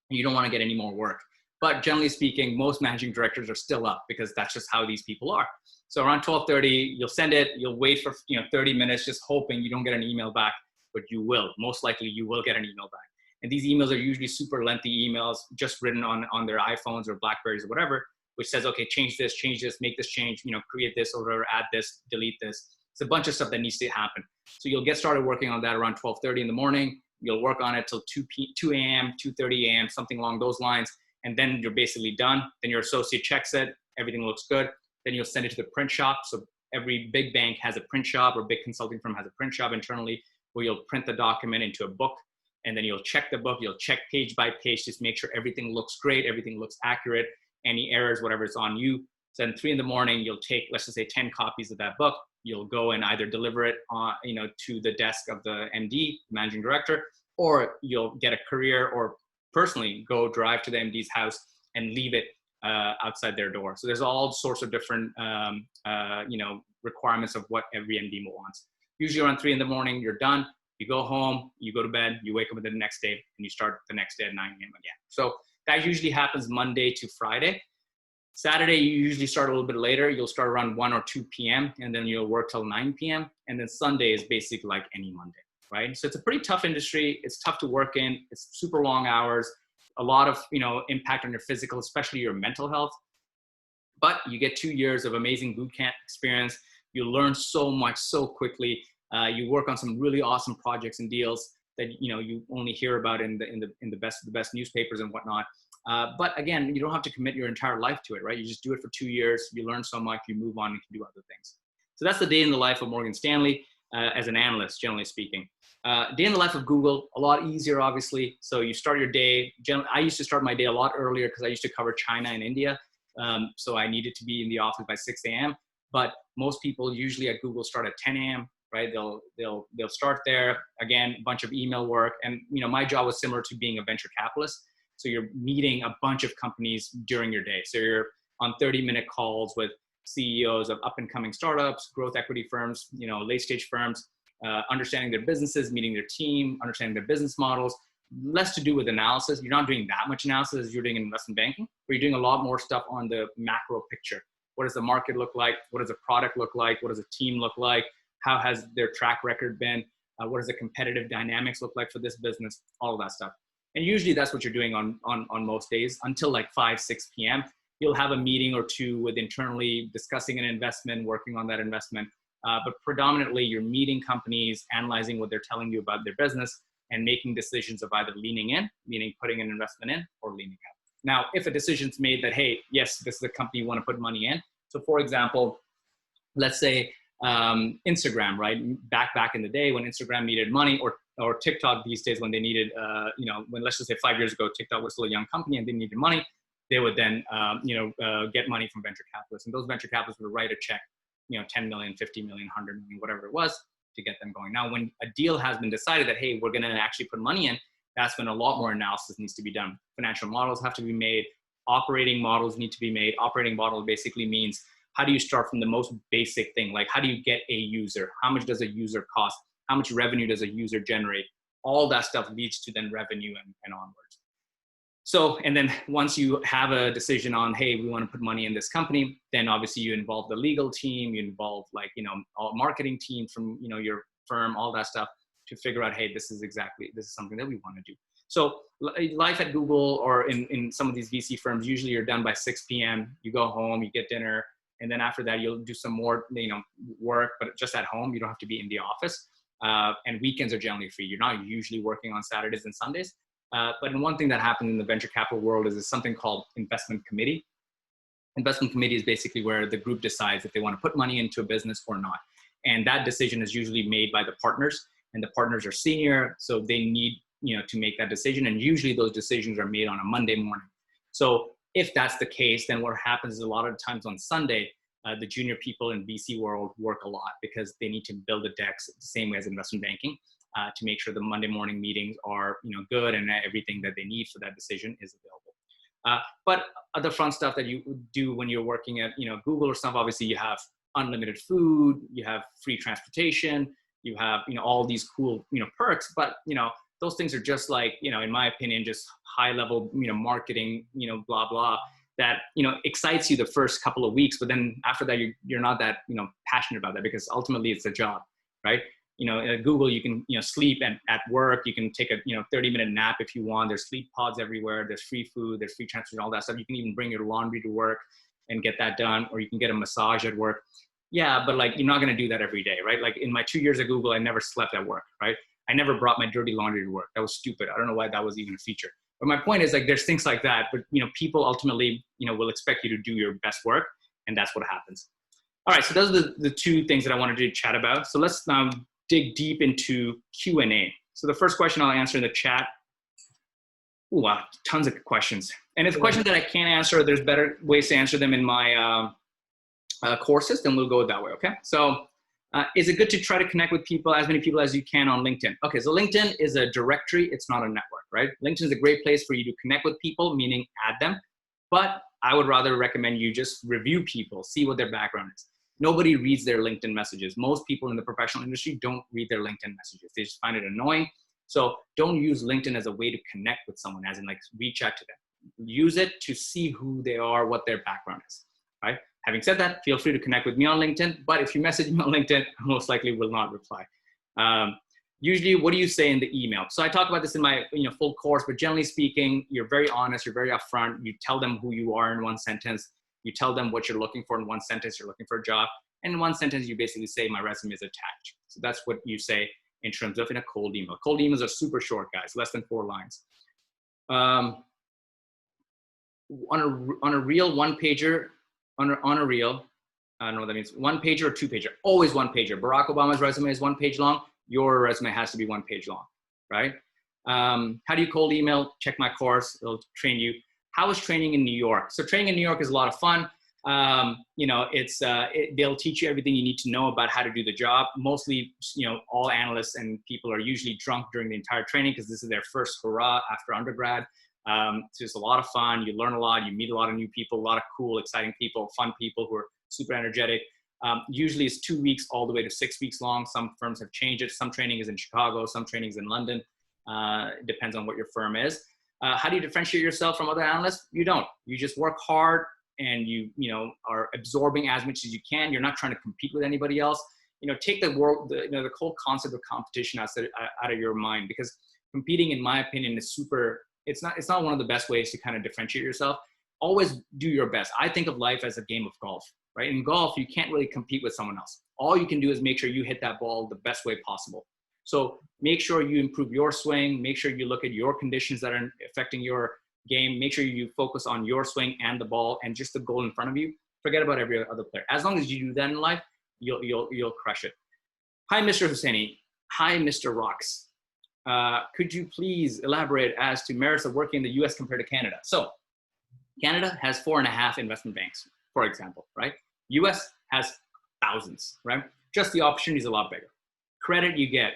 And you don't want to get any more work. But generally speaking, most managing directors are still up because that's just how these people are. So around 12:30, you'll send it. You'll wait for 30 minutes, just hoping you don't get an email back, but you will. Most likely, you will get an email back. And these emails are usually super lengthy emails, just written on their iPhones or Blackberries or whatever, which says, okay, change this, make this change, create this or whatever, add this, delete this. It's a bunch of stuff that needs to happen. So you'll get started working on that around 12:30 in the morning. You'll work on it till 2 a.m., 2:30 a.m., something along those lines. And then you're basically done. Then your associate checks it. Everything looks good. Then you'll send it to the print shop. So every big bank has a print shop or big consulting firm has a print shop internally where you'll print the document into a book. And then you'll check the book. You'll check page by page, just make sure everything looks great. Everything looks accurate. Any errors, whatever is on you. So then 3 in the morning, you'll take, let's just say 10 copies of that book. You'll go and either deliver it on, to the desk of the MD, managing director, or you'll get a courier or personally go drive to the MD's house and leave it outside their door. So there's all sorts of different, requirements of what every MD wants. Usually around 3 in the morning, you're done. You go home, you go to bed, you wake up the next day, and you start the next day at 9 a.m. again. So that usually happens Monday to Friday. Saturday, you usually start a little bit later. You'll start around 1 or 2 p.m. and then you'll work till 9 p.m. And then Sunday is basically like any Monday, right? So it's a pretty tough industry. It's tough to work in. It's super long hours, a lot of, impact on your physical, especially your mental health. But you get 2 years of amazing boot camp experience. You learn so much so quickly. You work on some really awesome projects and deals that, you only hear about in the best newspapers and whatnot. But again, you don't have to commit your entire life to it, right? You just do it for 2 years. You learn so much, you move on and can do other things. So that's the day in the life of Morgan Stanley as an analyst, generally speaking. Day in the life of Google, a lot easier, obviously. So you start your day. I used to start my day a lot earlier because I used to cover China and India. So I needed to be in the office by 6 a.m. But most people usually at Google start at 10 a.m., right? They'll start there. Again, a bunch of email work. And, my job was similar to being a venture capitalist. So you're meeting a bunch of companies during your day. So you're on 30-minute calls with CEOs of up-and-coming startups, growth equity firms, late-stage firms, understanding their businesses, meeting their team, understanding their business models, less to do with analysis. You're not doing that much analysis as you're doing in investment banking, but you're doing a lot more stuff on the macro picture. What does the market look like? What does the product look like? What does the team look like? How has their track record been? What does the competitive dynamics look like for this business? All of that stuff. And usually that's what you're doing on most days until like 5, 6 p.m. You'll have a meeting or two with internally discussing an investment, working on that investment. But predominantly you're meeting companies, analyzing what they're telling you about their business, and making decisions of either leaning in, meaning putting an investment in, or leaning out. Now, if a decision's made that, hey, yes, this is a company you want to put money in. So for example, let's say Instagram, right? Back in the day when Instagram needed money, or TikTok these days when they needed, when let's just say 5 years ago, TikTok was still a young company and they needed money, they would then, get money from venture capitalists. And those venture capitalists would write a check, 10 million, 50 million, 100 million, whatever it was, to get them going. Now, when a deal has been decided that, hey, we're going to actually put money in, that's when a lot more analysis needs to be done. Financial models have to be made. Operating models need to be made. Operating model basically means, how do you start from the most basic thing? Like, how do you get a user? How much does a user cost? How much revenue does a user generate? All that stuff leads to then revenue and onwards. So, and then once you have a decision on, hey, we want to put money in this company, then obviously you involve the legal team, you involve all marketing teams from, your firm, all that stuff to figure out, hey, this is something that we want to do. So life at Google or in some of these VC firms, usually you're done by 6 p.m. You go home, you get dinner, and then after that, you'll do some more, work, but just at home. You don't have to be in the office. And weekends are generally free. You're not usually working on Saturdays and Sundays. But one thing that happens in the venture capital world is something called investment committee. Investment committee is basically where the group decides if they want to put money into a business or not. And that decision is usually made by the partners, and the partners are senior, so they need, to make that decision. And usually those decisions are made on a Monday morning. So if that's the case, then what happens is a lot of times on Sunday, the junior people in VC world work a lot because they need to build the decks the same way as investment banking to make sure the Monday morning meetings are, good and everything that they need for that decision is available. But other fun stuff that you do when you're working at, Google or stuff, obviously you have unlimited food, you have free transportation, you have, all these cool, perks, but, those things are just like, in my opinion, just high level, marketing, blah, blah, that, excites you the first couple of weeks, but then after that, you're not that, passionate about that because ultimately it's a job, right? At Google, you can, sleep at work, you can take a, 30-minute nap if you want. There's sleep pods everywhere. There's free food, there's free transport, all that stuff. You can even bring your laundry to work and get that done, or you can get a massage at work. Yeah, but like, you're not going to do that every day, right? Like in my 2 years at Google, I never slept at work, right? I never brought my dirty laundry to work. That was stupid. I don't know why that was even a feature. But my point is, like, there's things like that, but people ultimately, will expect you to do your best work, and that's what happens. All right, so those are the two things that I wanted to chat about. So let's now dig deep into Q&A. So the first question I'll answer in the chat. Ooh, wow, tons of questions. And if questions that I can't answer, there's better ways to answer them in my courses, then we'll go that way, okay? So is it good to try to connect with people, as many people as you can on LinkedIn? Okay, so LinkedIn is a directory, it's not a network, right? LinkedIn is a great place for you to connect with people, meaning add them. But I would rather recommend you just review people, see what their background is. Nobody reads their LinkedIn messages. Most people in the professional industry don't read their LinkedIn messages. They just find it annoying. So don't use LinkedIn as a way to connect with someone, as in like reach out to them. Use it to see who they are, what their background is, right? Having said that, feel free to connect with me on LinkedIn, but if you message me on LinkedIn, I most likely will not reply. Usually, what do you say in the email? So I talk about this in my full course, but generally speaking, you're very honest, you're very upfront. You tell them who you are in one sentence. You tell them what you're looking for in one sentence. You're looking for a job. And in one sentence, you basically say, my resume is attached. So that's what you say in terms of in a cold email. Cold emails are super short, guys, less than 4 lines. On a real one-pager, on a reel, I don't know what that means, 1-pager or 2-pager, always 1-pager. Barack Obama's resume is 1 page long. Your resume has to be 1 page long, right? How do you cold email? Check my course, it'll train you. How is training in New York? So training in New York is a lot of fun. They'll teach you everything you need to know about how to do the job. Mostly, all analysts and people are usually drunk during the entire training because this is their first hurrah after undergrad. So it's a lot of fun. You learn a lot. You meet a lot of new people, a lot of cool, exciting people, fun people who are super energetic. Usually it's 2 weeks all the way to 6 weeks long. Some firms have changed it. Some training is in Chicago. Some training is in London. It depends on what your firm is. How do you differentiate yourself from other analysts? You don't. You just work hard and you are absorbing as much as you can. You're not trying to compete with anybody else. Take the whole concept of competition out of your mind, because competing, in my opinion, is it's not one of the best ways to kind of differentiate yourself. Always do your best. I think of life as a game of golf, right? In golf, you can't really compete with someone else. All you can do is make sure you hit that ball the best way possible. So make sure you improve your swing. Make sure you look at your conditions that are affecting your game. Make sure you focus on your swing and the ball and just the goal in front of you. Forget about every other player. As long as you do that in life, you'll crush it. Hi, Mr. Hussaini. Hi, Mr. Rocks. Could you please elaborate as to merits of working in the US compared to Canada? So Canada has 4.5 investment banks, for example, right? US has thousands, right? Just the opportunity is a lot bigger. Credit you get,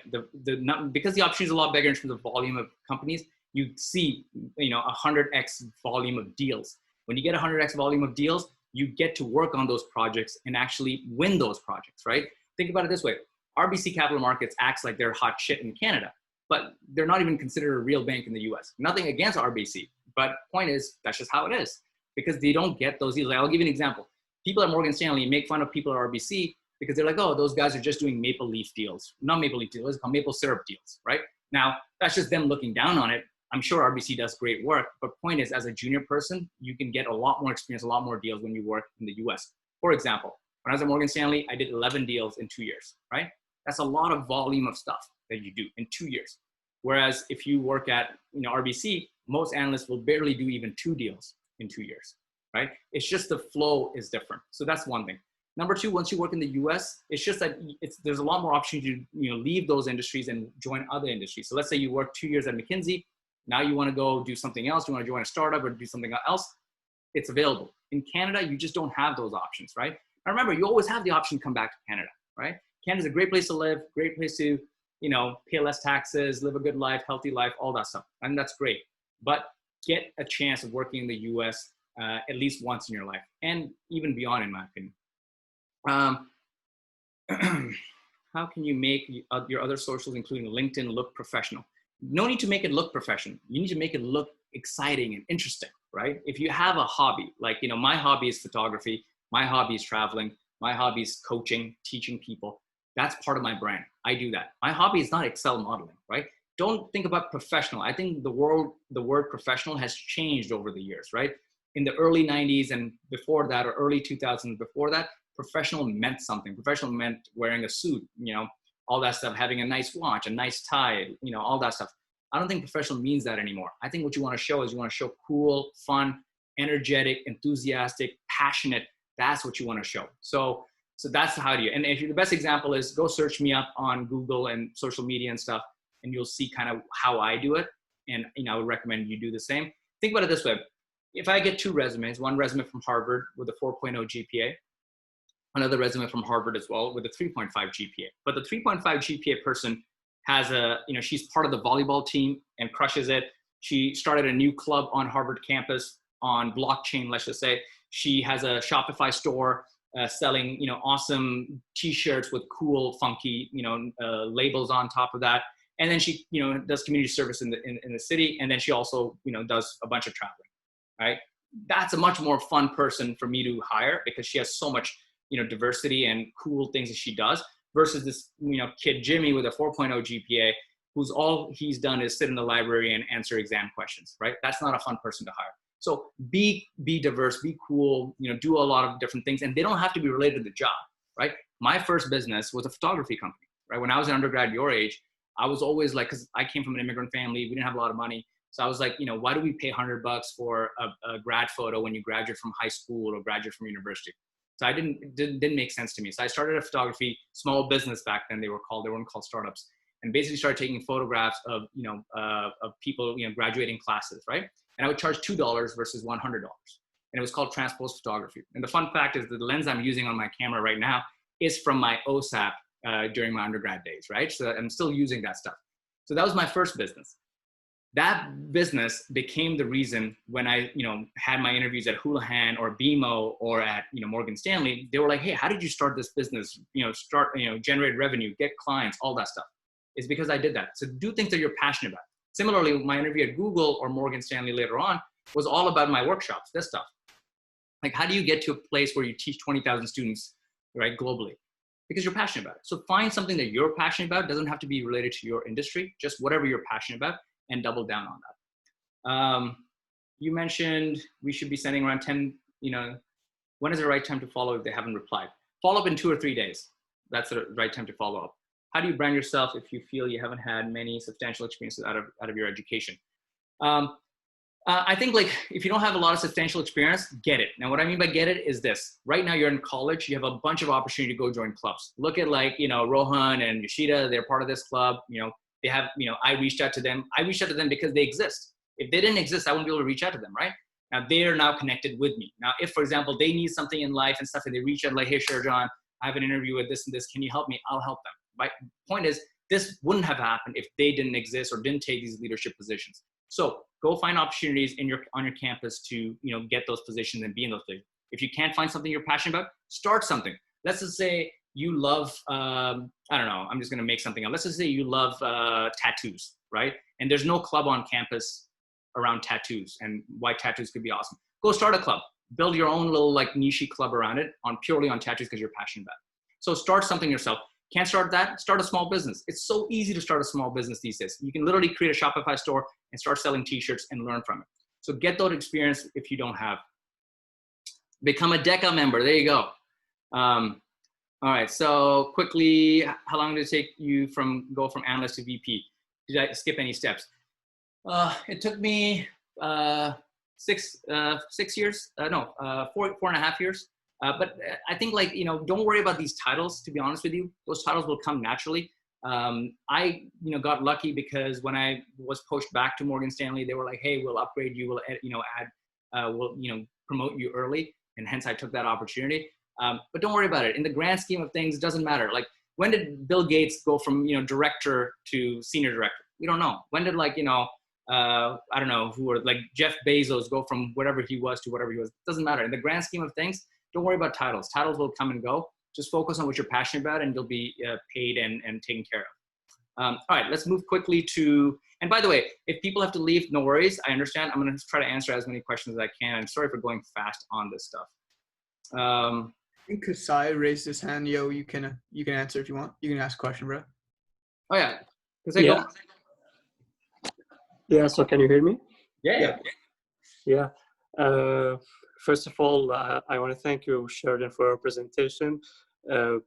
because the opportunity is a lot bigger in terms of volume of companies, you see, 100x volume of deals. When you get 100x volume of deals, you get to work on those projects and actually win those projects, right? Think about it this way. RBC Capital Markets acts like they're hot shit in Canada, but they're not even considered a real bank in the US. Nothing against RBC, but point is, that's just how it is, because they don't get those deals. I'll give you an example. People at Morgan Stanley make fun of people at RBC because they're like, oh, those guys are just doing maple leaf deals. Not maple leaf deals, it's called maple syrup deals, right? Now, that's just them looking down on it. I'm sure RBC does great work, but point is, as a junior person, you can get a lot more experience, a lot more deals when you work in the US. For example, when I was at Morgan Stanley, I did 11 deals in 2 years, right? That's a lot of volume of stuff that you do in 2 years. Whereas if you work at RBC, most analysts will barely do even 2 deals in 2 years, right? It's just the flow is different. So that's one thing. Number two, once you work in the US, it's just that there's a lot more opportunity to leave those industries and join other industries. So let's say you work 2 years at McKinsey, now you want to go do something else, you want to join a startup or do something else, it's available. In Canada, you just don't have those options, right? Now remember, you always have the option to come back to Canada, right? Canada's a great place to live, great place to pay less taxes, live a good life, healthy life, all that stuff. And that's great. But get a chance of working in the US at least once in your life, and even beyond, in my opinion. How can you make your other socials, including LinkedIn, look professional? No need to make it look professional. You need to make it look exciting and interesting, right? If you have a hobby, like, my hobby is photography, my hobby is traveling, my hobby is coaching, teaching people. That's part of my brand. I do that. My hobby is not Excel modeling, right? Don't think about professional. I think the word professional has changed over the years, right? In the early 90s and before that, or early 2000s before that, professional meant something. Professional meant wearing a suit, all that stuff, having a nice watch, a nice tie, all that stuff. I don't think professional means that anymore. I think what you want to show is you want to show cool, fun, energetic, enthusiastic, passionate. That's what you want to show. So that's how do you, and if you're, the best example is go search me up on Google and social media and stuff, and you'll see kind of how I do it. And, I would recommend you do the same. Think about it this way. If I get 2 resumes, one resume from Harvard with a 4.0 GPA, another resume from Harvard as well with a 3.5 GPA. But the 3.5 GPA person has she's part of the volleyball team and crushes it. She started a new club on Harvard campus on blockchain, let's just say. She has a Shopify store selling, awesome t-shirts with cool, funky, labels on top of that. And then she, does community service in the city. And then she also, does a bunch of traveling, right? That's a much more fun person for me to hire because she has so much, diversity and cool things that she does versus this, kid Jimmy with a 4.0 GPA, who's all he's done is sit in the library and answer exam questions, right? That's not a fun person to hire. So be diverse, be cool, do a lot of different things, and they don't have to be related to the job, right? My first business was a photography company, right? When I was an undergrad your age, I was always like, because I came from an immigrant family, we didn't have a lot of money. So I was like, why do we pay $100 for a grad photo when you graduate from high school or graduate from university? So I didn't make sense to me. So I started a photography small business back then. They weren't called startups, and basically started taking photographs of of people graduating classes, right? And I would charge $2 versus $100, and it was called transposed photography. And the fun fact is that the lens I'm using on my camera right now is from my OSAP during my undergrad days, right? So I'm still using that stuff. So that was my first business. That business became the reason when I, had my interviews at Houlihan or BMO or at, Morgan Stanley. They were like, hey, how did you start this business? Generate revenue, get clients, all that stuff. It's because I did that. So do things that you're passionate about. Similarly, my interview at Google or Morgan Stanley later on was all about my workshops, this stuff. Like, how do you get to a place where you teach 20,000 students, right, globally? Because you're passionate about it. So find something that you're passionate about. It doesn't have to be related to your industry, just whatever you're passionate about, and double down on that. You mentioned we should be sending around 10, when is the right time to follow if they haven't replied? Follow up in 2 or 3 days. That's the right time to follow up. How do you brand yourself if you feel you haven't had many substantial experiences out of your education? I think, like, if you don't have a lot of substantial experience, get it. Now, what I mean by get it is this. Right now, you're in college. You have a bunch of opportunity to go join clubs. Look at, like, Rohan and Yoshida. They're part of this club. They have, I reached out to them. I reached out to them because they exist. If they didn't exist, I wouldn't be able to reach out to them, right? Now, they're now connected with me. Now, if, for example, they need something in life and stuff, and they reach out like, hey, Sherjan, I have an interview with this and this. Can you help me? I'll help them. Right? Point is, this wouldn't have happened if they didn't exist or didn't take these leadership positions. So go find opportunities on your campus to get those positions and be in those places. If you can't find something you're passionate about, start something. Let's just say you love I don't know, I'm just going to make something up. Let's just say you love tattoos, right? And there's no club on campus around tattoos, and why tattoos could be awesome. Go start a club. Build your own little like niche club around it purely on tattoos because you're passionate about it. So start something yourself. Can't start that? Start a small business. It's so easy to start a small business these days. You can literally create a Shopify store and start selling t-shirts and learn from it. So get that experience if you don't have. Become a DECA member. There you go. All right. So quickly, how long did it take you go from analyst to VP? Did I skip any steps? It took me 6 years. No, 4.5 years. But I think, like, don't worry about these titles, to be honest with you. Those titles will come naturally. I got lucky because when I was pushed back to Morgan Stanley, they were like, hey, we'll upgrade you, we'll we'll promote you early. And hence I took that opportunity. But don't worry about it. In the grand scheme of things, it doesn't matter. Like, when did Bill Gates go from, director to senior director? We don't know. When did, like, I don't know, who were like Jeff Bezos go from whatever he was to whatever he was? It doesn't matter. In the grand scheme of things, don't worry about titles. Titles will come and go. Just focus on what you're passionate about, and you'll be paid and taken care of. All right, let's move quickly to, and by the way, if people have to leave, no worries. I understand. I'm going to try to answer as many questions as I can. I'm sorry for going fast on this stuff. I think Kasai raised his hand. Yo, you can answer if you want. You can ask a question, bro. Oh, yeah. Kasai, go. Yeah, so can you hear me? Yeah. First of all, I want to thank you, Sherjan, for your presentation. Your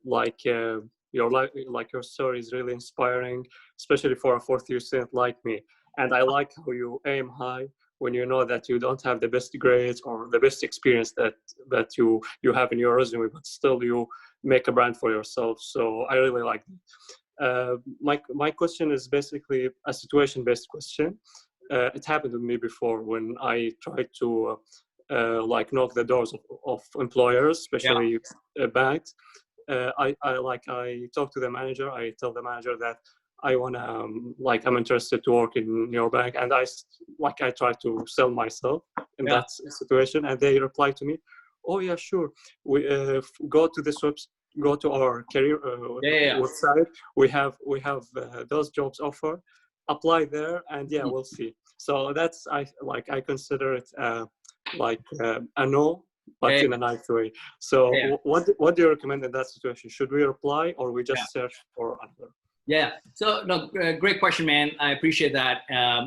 story is really inspiring, especially for a fourth-year student like me. And I like how you aim high when you know that you don't have the best grades or the best experience that you have in your resume, but still you make a brand for yourself. So I really like that. My question is basically a situation-based question. It happened to me before when I tried to knock the doors of employers, especially banks. I talk to the manager. I tell the manager that I wanna I'm interested to work in your bank, and I try to sell myself in that situation, and they reply to me, "Oh yeah, sure. We go to this website. Go to our career website. We have those jobs offer. Apply there, and we'll see." So that's I consider it a no, but in a nice way. So what do you recommend in that situation? Should we reply or we just search for another? Yeah. So no, great question, man. I appreciate that.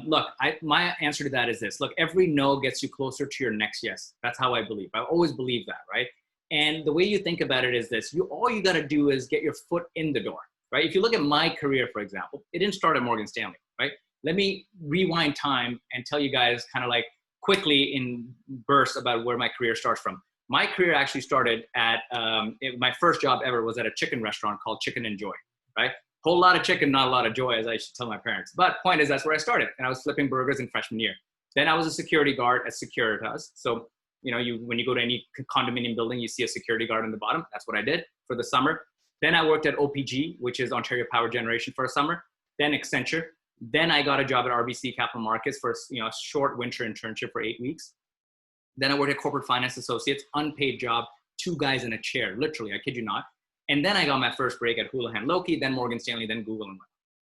Look, my answer to that is this. Look, every no gets you closer to your next yes. That's how I believe. I always believe that, right? And the way you think about it is this. All you got to do is get your foot in the door, right? If you look at my career, for example, it didn't start at Morgan Stanley, right? Let me rewind time and tell you guys kind of like quickly in bursts about where my career starts from. My career actually started at, my first job ever was at a chicken restaurant called Chicken and Joy, right? Whole lot of chicken, not a lot of joy, as I should tell my parents. But point is, that's where I started. And I was flipping burgers in freshman year. Then I was a security guard at Securitas. So, when you go to any condominium building, you see a security guard on the bottom. That's what I did for the summer. Then I worked at OPG, which is Ontario Power Generation, for a summer. Then Accenture. Then I got a job at RBC Capital Markets for a short winter internship for 8 weeks. Then I worked at Corporate Finance Associates, unpaid job, 2 guys in a chair, literally, I kid you not. And then I got my first break at Houlihan Lokey, then Morgan Stanley, then Google. And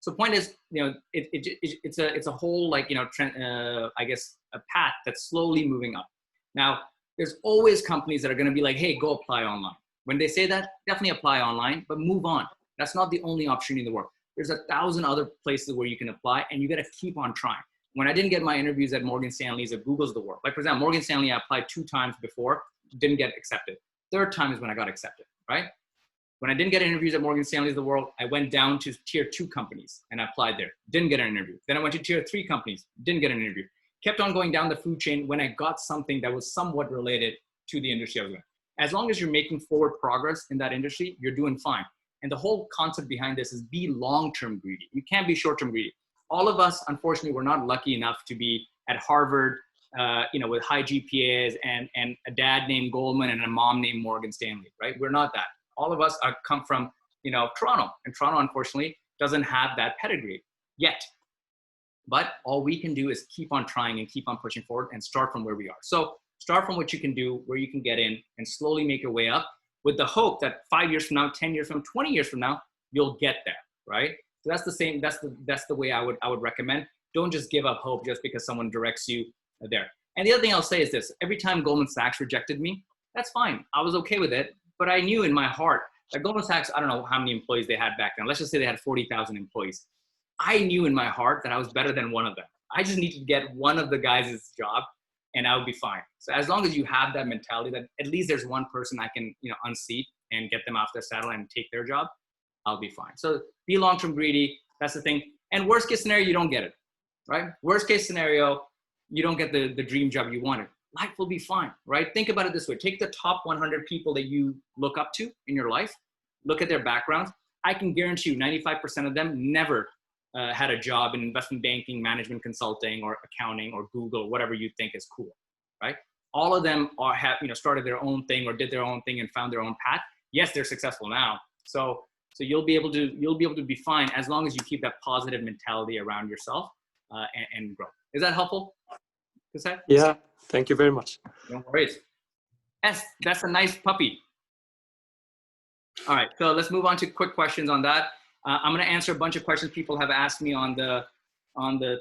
So point is, it's a whole like, I guess a path that's slowly moving up. Now, there's always companies that are going to be like, hey, go apply online. When they say that, definitely apply online, but move on. That's not the only opportunity in the world. There's 1,000 other places where you can apply, and you got to keep on trying. When I didn't get my interviews at Morgan Stanley's, at Google's the world. Like for example, Morgan Stanley, I applied 2 times before, didn't get accepted. 3rd time is when I got accepted, right? When I didn't get interviews at Morgan Stanley's the world, I went down to tier 2 companies and I applied there. Didn't get an interview. Then I went to tier 3 companies, didn't get an interview. Kept on going down the food chain when I got something that was somewhat related to the industry I was in. As long as you're making forward progress in that industry, you're doing fine. And the whole concept behind this is be long-term greedy. You can't be short-term greedy. All of us, unfortunately, we're not lucky enough to be at Harvard, with high GPAs and a dad named Goldman and a mom named Morgan Stanley, right? We're not that. All of us come from, Toronto, and Toronto, unfortunately, doesn't have that pedigree yet. But all we can do is keep on trying and keep on pushing forward and start from where we are. So start from what you can do, where you can get in, and slowly make your way up with the hope that 5 years from now, 10 years from now, 20 years from now, you'll get there, right? So that's the same, that's the way I would recommend. Don't just give up hope just because someone directs you there. And the other thing I'll say is this: every time Goldman Sachs rejected me, that's fine. I was okay with it, but I knew in my heart that Goldman Sachs, I don't know how many employees they had back then. Let's just say they had 40,000 employees. I knew in my heart that I was better than one of them. I just needed to get one of the guys' job and I would be fine. So as long as you have that mentality that at least there's one person I can, unseat and get them off their saddle and take their job, I'll be fine. So be long-term greedy. That's the thing. And worst case scenario, you don't get it, right? Worst case scenario, you don't get the dream job you wanted. Life will be fine, right? Think about it this way. Take the top 100 people that you look up to in your life. Look at their backgrounds. I can guarantee you 95% of them never had a job in investment banking, management consulting, or accounting, or Google, whatever you think is cool, right? All of them have started their own thing or did their own thing and found their own path. Yes, they're successful now. So you'll be able to be fine as long as you keep that positive mentality around yourself and grow. Is that helpful? Yeah, thank you very much. No worries. Yes, that's a nice puppy. All right, so let's move on to quick questions on that. I'm going to answer a bunch of questions people have asked me on the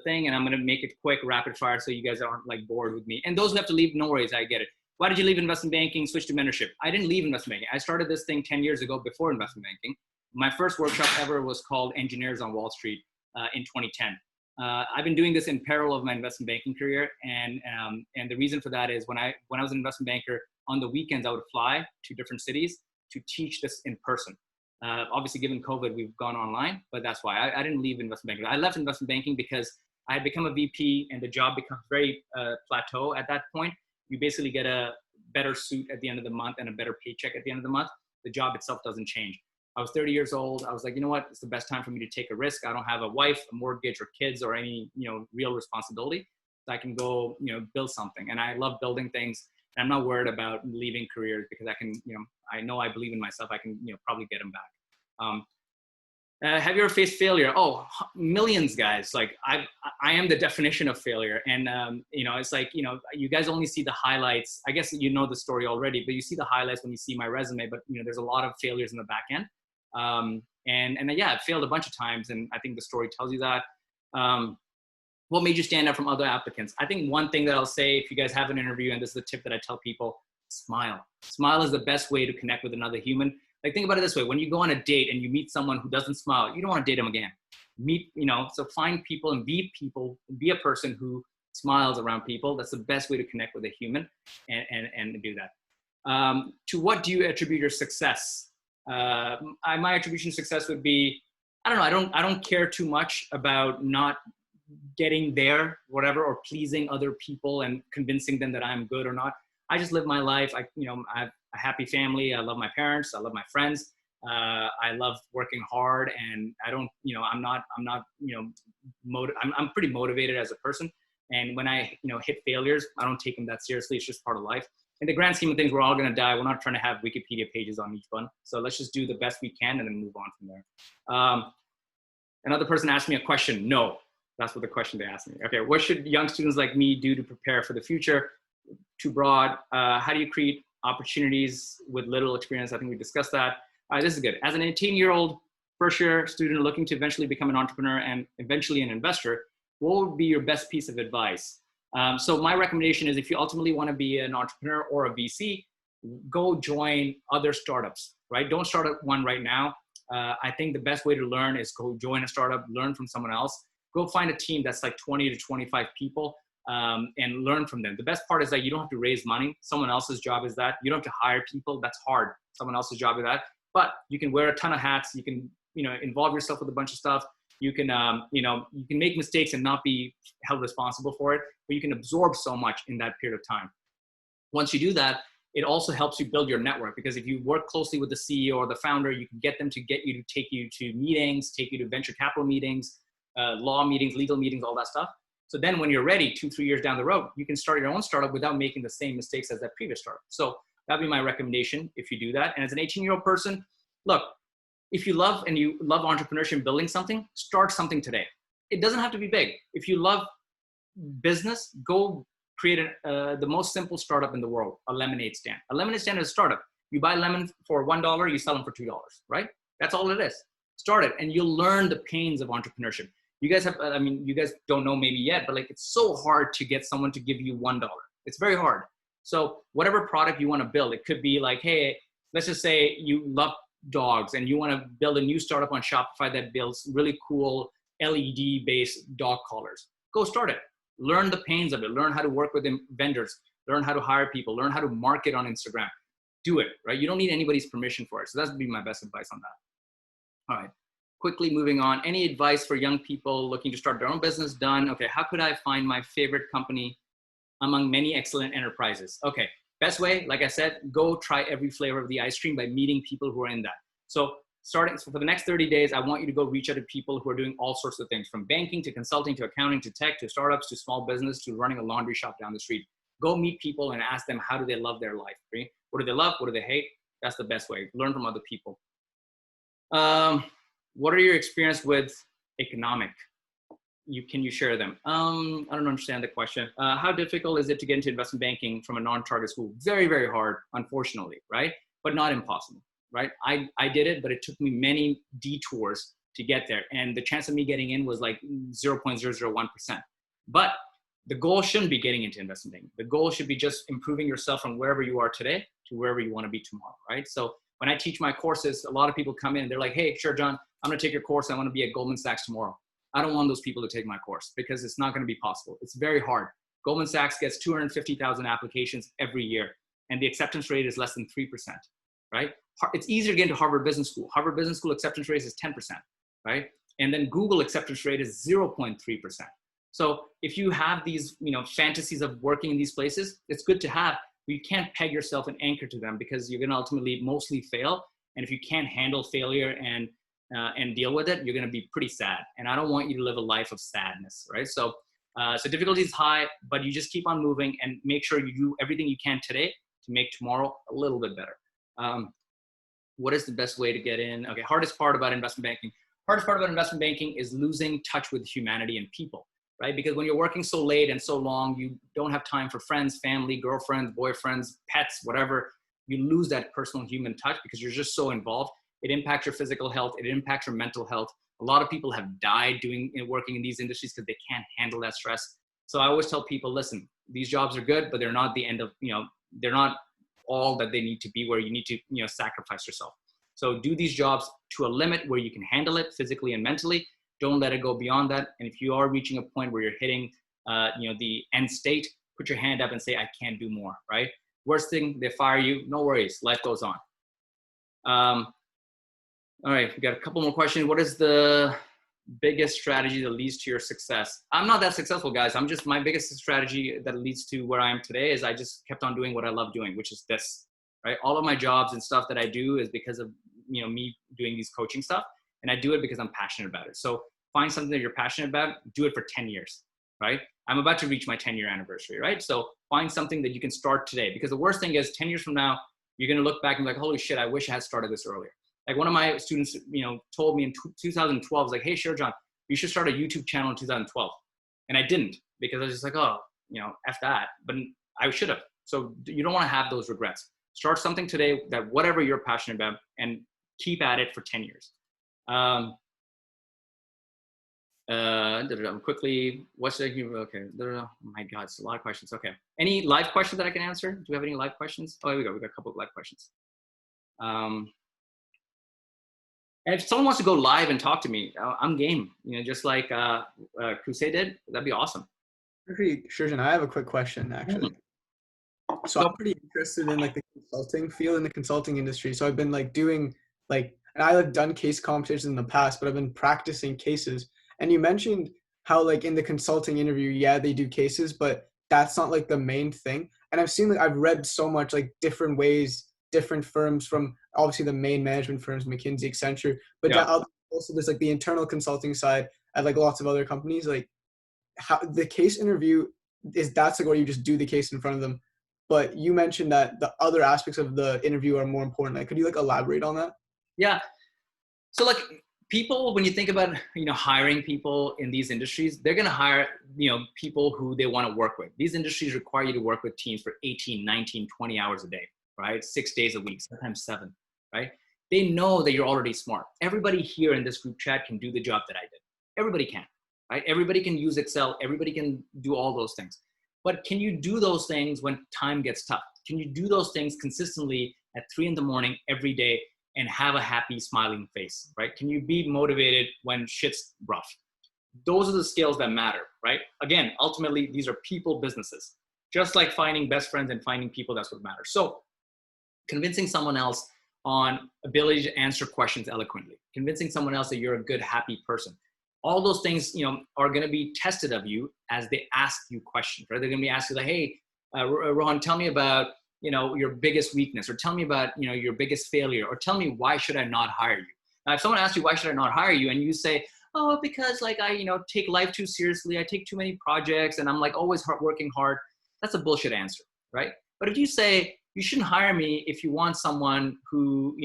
thing, and I'm going to make it quick, rapid fire, so you guys aren't like bored with me. And those who have to leave, no worries, I get it. Why did you leave investment banking, switch to mentorship? I didn't leave investment banking. I started this thing 10 years ago before investment banking. My first workshop ever was called Engineers on Wall Street in 2010. I've been doing this in parallel of my investment banking career, and the reason for that is when I was an investment banker, on the weekends I would fly to different cities to teach this in person. Obviously, given COVID, we've gone online, but that's why I didn't leave investment banking. I left investment banking because I had become a VP, and the job becomes very plateau at that point. You basically get a better suit at the end of the month and a better paycheck at the end of the month. The job itself doesn't change. I was 30 years old. I was like, you know what? It's the best time for me to take a risk. I don't have a wife, a mortgage, or kids, or any real responsibility. So I can go build something. And I love building things. And I'm not worried about leaving careers because I can I know I believe in myself. I can probably get them back. Have you ever faced failure? Oh, millions, guys. Like I am the definition of failure. And it's like you guys only see the highlights. I guess you know the story already, but you see the highlights when you see my resume. But there's a lot of failures in the back end. Yeah, I failed a bunch of times, and I think the story tells you that. What made you stand out from other applicants? I think one thing that I'll say, if you guys have an interview, and this is the tip that I tell people: smile. Smile is the best way to connect with another human. Like, think about it this way: when you go on a date and you meet someone who doesn't smile, you don't want to date them again. So find people and be a person who smiles around people. That's the best way to connect with a human and do that. To what do you attribute your success? My attribution to success would be, I don't know. I don't care too much about not getting there, whatever, or pleasing other people and convincing them that I'm good or not. I just live my life. I have a happy family. I love my parents. I love my friends. I love working hard, and I don't, I'm pretty motivated as a person. And when I, hit failures, I don't take them that seriously. It's just part of life. In the grand scheme of things, we're all going to die. We're not trying to have Wikipedia pages on each one. So let's just do the best we can and then move on from there. Another person asked me a question. No, that's what the question they asked me. Okay, what should young students like me do to prepare for the future? Too broad. How do you create opportunities with little experience? I think we discussed that. This is good. As an 18-year-old, first year student looking to eventually become an entrepreneur and eventually an investor, what would be your best piece of advice? So my recommendation is if you ultimately want to be an entrepreneur or a VC, go join other startups, right? Don't start one right now. I think the best way to learn is go join a startup, learn from someone else. Go find a team that's like 20 to 25 people and learn from them. The best part is that you don't have to raise money. Someone else's job is that. You don't have to hire people. That's hard. Someone else's job is that. But you can wear a ton of hats. You can, involve yourself with a bunch of stuff. You can, you can make mistakes and not be held responsible for it, but you can absorb so much in that period of time. Once you do that, it also helps you build your network, because if you work closely with the CEO or the founder, you can get them to take you to meetings, take you to venture capital meetings, law meetings, legal meetings, all that stuff. So then when you're ready, 2-3 years down the road, you can start your own startup without making the same mistakes as that previous startup. So that'd be my recommendation if you do that. And as an 18-year-old person, look, if you love entrepreneurship and building something, start something today. It doesn't have to be big. If you love business, go create the most simple startup in the world, a lemonade stand. A lemonade stand is a startup. You buy lemon for $1, you sell them for $2, right? That's all it is. Start it, and you'll learn the pains of entrepreneurship. You guys have, you guys don't know maybe yet, but like it's so hard to get someone to give you $1. It's very hard. So whatever product you want to build, it could be like, hey, let's just say you love dogs and you want to build a new startup on Shopify that builds really cool LED-based dog collars. Go start it. Learn the pains of it. Learn how to work with vendors. Learn how to hire people. Learn how to market on Instagram. Do it, right? You don't need anybody's permission for it. So that would be my best advice on that. All right. Quickly moving on. Any advice for young people looking to start their own business? Done. Okay. How could I find my favorite company among many excellent enterprises? Okay. Best way, like I said, go try every flavor of the ice cream by meeting people who are in that. So for the next 30 days, I want you to go reach out to people who are doing all sorts of things, from banking to consulting to accounting to tech to startups to small business to running a laundry shop down the street. Go meet people and ask them, how do they love their life? Right? What do they love? What do they hate? That's the best way. Learn from other people. What are your experience with economic? Can you share them? I don't understand the question. How difficult is it to get into investment banking from a non-target school? Very, very hard, unfortunately, right? But not impossible, right? I did it, but it took me many detours to get there. And the chance of me getting in was like 0.001%. But the goal shouldn't be getting into investment banking. The goal should be just improving yourself from wherever you are today to wherever you want to be tomorrow, right? So when I teach my courses, a lot of people come in, they're like, hey, Sherjan, I'm going to take your course. I want to be at Goldman Sachs tomorrow. I don't want those people to take my course because it's not going to be possible. It's very hard. Goldman Sachs gets 250,000 applications every year, and the acceptance rate is less than 3%, right? It's easier to get into Harvard Business School. Harvard Business School acceptance rate is 10%, right? And then Google acceptance rate is 0.3%. So if you have these, fantasies of working in these places, it's good to have, but you can't peg yourself and anchor to them because you're going to ultimately mostly fail. And if you can't handle failure and deal with it, you're going to be pretty sad. And I don't want you to live a life of sadness, right? So difficulty is high, but you just keep on moving and make sure you do everything you can today to make tomorrow a little bit better. What is the best way to get in? Okay, hardest part about investment banking. Hardest part about investment banking is losing touch with humanity and people, right? Because when you're working so late and so long, you don't have time for friends, family, girlfriends, boyfriends, pets, whatever. You lose that personal human touch because you're just so involved. It impacts your physical health. It impacts your mental health. A lot of people have died working in these industries because they can't handle that stress. So I always tell people, listen, these jobs are good, but they're not the end of, they're not all that they need to be where you need to, sacrifice yourself. So do these jobs to a limit where you can handle it physically and mentally. Don't let it go beyond that. And if you are reaching a point where you're hitting, the end state, put your hand up and say, I can't do more, right? Worst thing, they fire you. No worries. Life goes on. All right, we got a couple more questions. What is the biggest strategy that leads to your success? I'm not that successful, guys. My biggest strategy that leads to where I am today is I just kept on doing what I love doing, which is this, right? All of my jobs and stuff that I do is because of, me doing these coaching stuff. And I do it because I'm passionate about it. So find something that you're passionate about, do it for 10 years, right? I'm about to reach my 10-year anniversary, right? So find something that you can start today, because the worst thing is 10 years from now, you're going to look back and be like, holy shit, I wish I had started this earlier. Like one of my students, told me in 2012, was like, hey, Sherjan, you should start a YouTube channel in 2012. And I didn't, because I was just like, oh, F that. But I should have. So you don't want to have those regrets. Start something today that whatever you're passionate about and keep at it for 10 years. Quickly, what's the, okay, oh my God, it's a lot of questions. Okay. Any live questions that I can answer? Do we have any live questions? Oh, here we go. We got a couple of live questions. And if someone wants to go live and talk to me, I'm game, just like Crusade did. That'd be awesome. Actually, Sherjan, I have a quick question, actually. So I'm pretty interested in like the consulting field, in the consulting industry. So I've been like doing like, and I've done case competitions in the past, but I've been practicing cases. And you mentioned how like in the consulting interview, yeah, they do cases, but that's not like the main thing. And I've seen, like, I've read so much like different ways, different firms from obviously the main management firms, McKinsey, Accenture, but also there's like the internal consulting side at like lots of other companies. Like, how the case interview that's like where you just do the case in front of them. But you mentioned that the other aspects of the interview are more important. Like, could you like elaborate on that? Yeah. So like people, when you think about, hiring people in these industries, they're going to hire, people who they want to work with. These industries require you to work with teams for 18, 19, 20 hours a day, right? 6 days a week, sometimes 7, right? They know that you're already smart. Everybody here in this group chat can do the job that I did. Everybody can, right? Everybody can use Excel. Everybody can do all those things. But can you do those things when time gets tough? Can you do those things consistently at 3 a.m. every day and have a happy, smiling face, right? Can you be motivated when shit's rough? Those are the skills that matter, right? Again, ultimately, these are people businesses. Just like finding best friends and finding people, that's what matters. So convincing someone else on ability to answer questions eloquently, convincing someone else that you're a good, happy person. All those things, are going to be tested of you as they ask you questions, right? They're going to be asking like, hey, Rohan, tell me about, your biggest weakness, or tell me about, your biggest failure, or tell me, why should I not hire you? Now, if someone asks you, why should I not hire you? And you say, oh, because like I, take life too seriously. I take too many projects and I'm like always working hard. That's a bullshit answer, right? But if you say, you shouldn't hire me if you want someone who,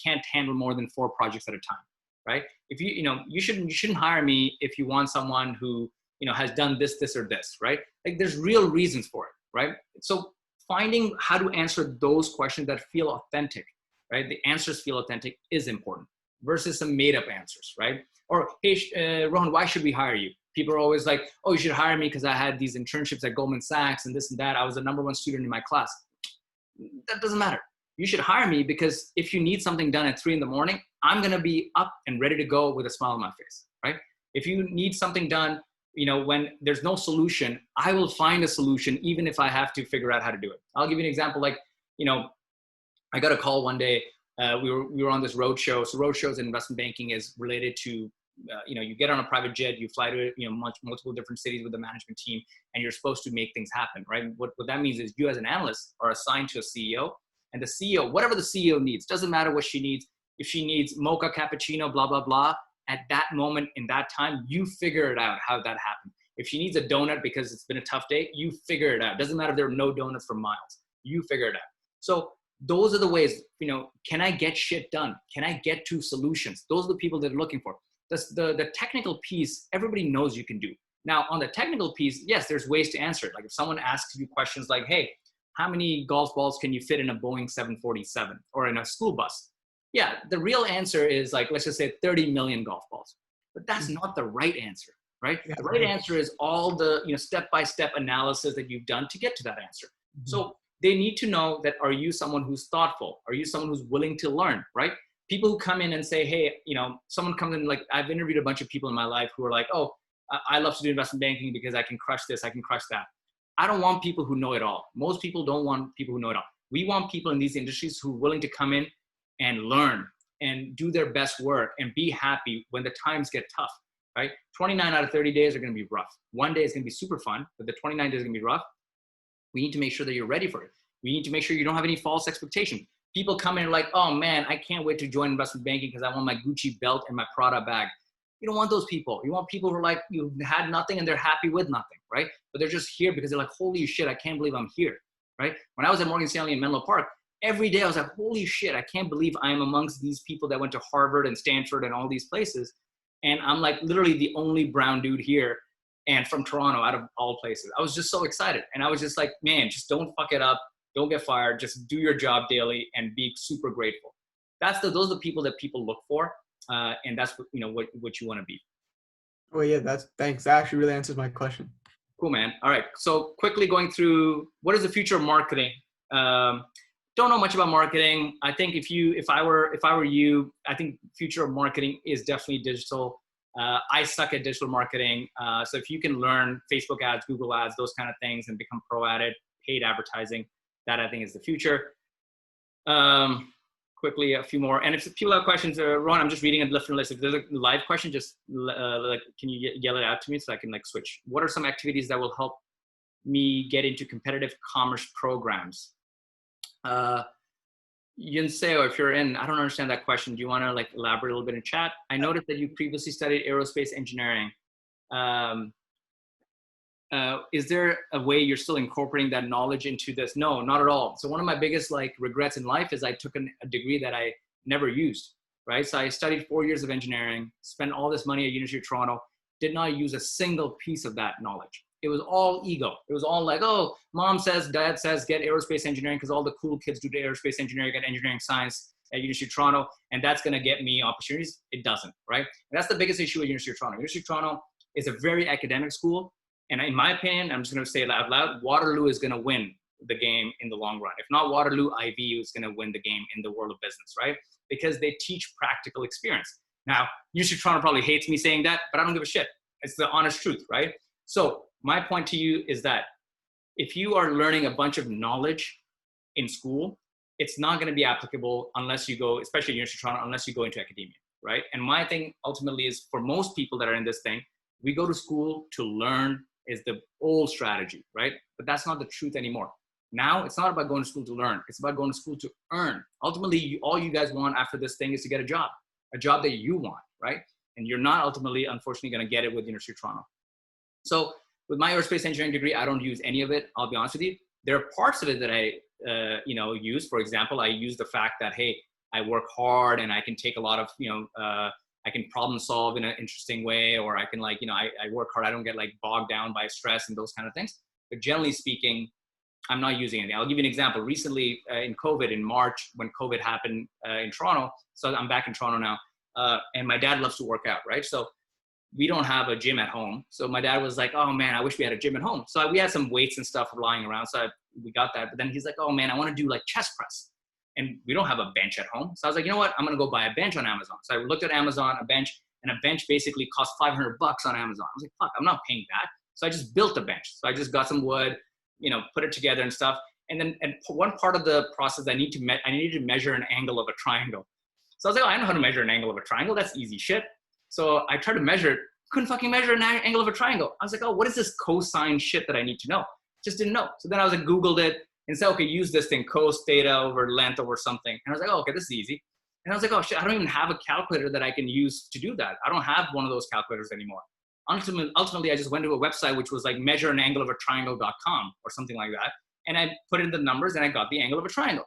can't handle more than 4 projects at a time, right? If you shouldn't hire me if you want someone who, has done this, or this, right? Like there's real reasons for it, right? So finding how to answer those questions that feel authentic, right? The answers feel authentic is important versus some made up answers, right? Or, hey, Rohan, why should we hire you? People are always like, oh, you should hire me because I had these internships at Goldman Sachs and this and that. I was the #1 student in my class. That doesn't matter. You should hire me because if you need something done at 3 a.m, I'm going to be up and ready to go with a smile on my face, right? If you need something done, when there's no solution, I will find a solution even if I have to figure out how to do it. I'll give you an example. Like, I got a call one day. We were on this road show. So road shows in investment banking is related to, you get on a private jet, you fly to, multiple different cities with the management team, and you're supposed to make things happen, right? What that means is you as an analyst are assigned to a CEO, and the CEO, whatever the CEO needs, doesn't matter what she needs. If she needs mocha, cappuccino, blah, blah, blah, at that moment in that time, you figure it out how that happened. If she needs a donut because it's been a tough day, you figure it out. Doesn't matter if there are no donuts for miles. You figure it out. So those are the ways, can I get shit done? Can I get to solutions? Those are the people that are looking for. The technical piece, everybody knows you can do. Now, on the technical piece, yes, there's ways to answer it. Like if someone asks you questions like, hey, how many golf balls can you fit in a Boeing 747 or in a school bus? Yeah, the real answer is like, let's just say 30 million golf balls. But that's not the right answer, right? The right answer is all the step-by-step analysis that you've done to get to that answer. So they need to know that, are you someone who's thoughtful? Are you someone who's willing to learn, right? People who come in and say, hey, someone comes in, like I've interviewed a bunch of people in my life who are like, oh, I love to do investment banking because I can crush this, I can crush that. I don't want people who know it all. Most people don't want people who know it all. We want people in these industries who are willing to come in and learn and do their best work and be happy when the times get tough, right? 29 out of 30 days are going to be rough. One day is going to be super fun, but the 29 days are going to be rough. We need to make sure that you're ready for it. We need to make sure you don't have any false expectation. People come in like, oh man, I can't wait to join investment banking because I want my Gucci belt and my Prada bag. You don't want those people. You want people who are like, you've had nothing and they're happy with nothing, right? But they're just here because they're like, holy shit, I can't believe I'm here, right? When I was at Morgan Stanley in Menlo Park, every day I was like, holy shit, I can't believe I am amongst these people that went to Harvard and Stanford and all these places. And I'm like literally the only brown dude here and from Toronto out of all places. I was just so excited. And I was just like, man, just don't fuck it up. Don't get fired. Just do your job daily and be super grateful. Those are the people that people look for. and that's what, what you want to be. Oh yeah, thanks. That actually really answers my question. Cool, man. All right. So quickly going through, what is the future of marketing? Don't know much about marketing. I think if I were you, I think future of marketing is definitely digital. I suck at digital marketing. So if you can learn Facebook ads, Google ads, those kind of things, and become pro at it, paid advertising, that I think is the future. Quickly, a few more. And if people have questions, Ron, I'm just reading a different list. If there's a live question, just can you yell it out to me so I can switch? What are some activities that will help me get into competitive commerce programs? Yunseo, if you're in, I don't understand that question. Do you want to elaborate a little bit in chat? I noticed that you previously studied aerospace engineering. Is there a way you're still incorporating that knowledge into this? No, not at all. So one of my biggest regrets in life is I took a degree that I never used, right? So I studied 4 years of engineering, spent all this money at University of Toronto, did not use a single piece of that knowledge. It was all ego. It was all oh, mom says, dad says, get aerospace engineering because all the cool kids do the aerospace engineering, get engineering science at University of Toronto, and that's going to get me opportunities. It doesn't, right? And that's the biggest issue at University of Toronto. University of Toronto is a very academic school. And in my opinion, I'm just going to say it out loud, Waterloo is going to win the game in the long run. If not Waterloo, IVU is going to win the game in the world of business, right? Because they teach practical experience. Now, University of Toronto probably hates me saying that, but I don't give a shit. It's the honest truth, right? So my point to you is that if you are learning a bunch of knowledge in school, it's not going to be applicable unless you go, especially at University of Toronto, unless you go into academia, right? And my thing ultimately is for most people that are in this thing, we go to school to learn is the old strategy, right? But that's not the truth anymore. Now, it's not about going to school to learn. It's about going to school to earn. Ultimately, all you guys want after this thing is to get a job that you want, right? And you're not ultimately, unfortunately, going to get it with University of Toronto. So with my aerospace engineering degree, I don't use any of it. I'll be honest with you. There are parts of it that I, use. For example, I use the fact that, hey, I work hard and I can take a lot of, I can problem solve in an interesting way, or I can I work hard. I don't get bogged down by stress and those kind of things. But generally speaking, I'm not using anything. I'll give you an example. Recently in COVID, in March, when COVID happened in Toronto, so I'm back in Toronto now, and my dad loves to work out, right? So we don't have a gym at home. So my dad was like, oh man, I wish we had a gym at home. So we had some weights and stuff lying around. So we got that. But then he's like, oh man, I want to do chest press. And we don't have a bench at home. So I was like, you know what? I'm going to go buy a bench on Amazon. So I looked at Amazon, a bench basically cost $500 on Amazon. I was like, fuck, I'm not paying that. So I just built a bench. So I just got some wood, put it together and stuff. And one part of the process, I needed to measure an angle of a triangle. So I was like, oh, I know how to measure an angle of a triangle. That's easy shit. So I tried to measure it. Couldn't fucking measure an angle of a triangle. I was like, oh, what is this cosine shit that I need to know? Just didn't know. So then I was Googled it and said, okay, use this thing, cos theta over length over something. And I was like, oh, okay, this is easy. And I was like, oh shit, I don't even have a calculator that I can use to do that. I don't have one of those calculators anymore. Ultimately, I just went to a website which was measureanangleofatriangle.com or something like that. And I put in the numbers and I got the angle of a triangle.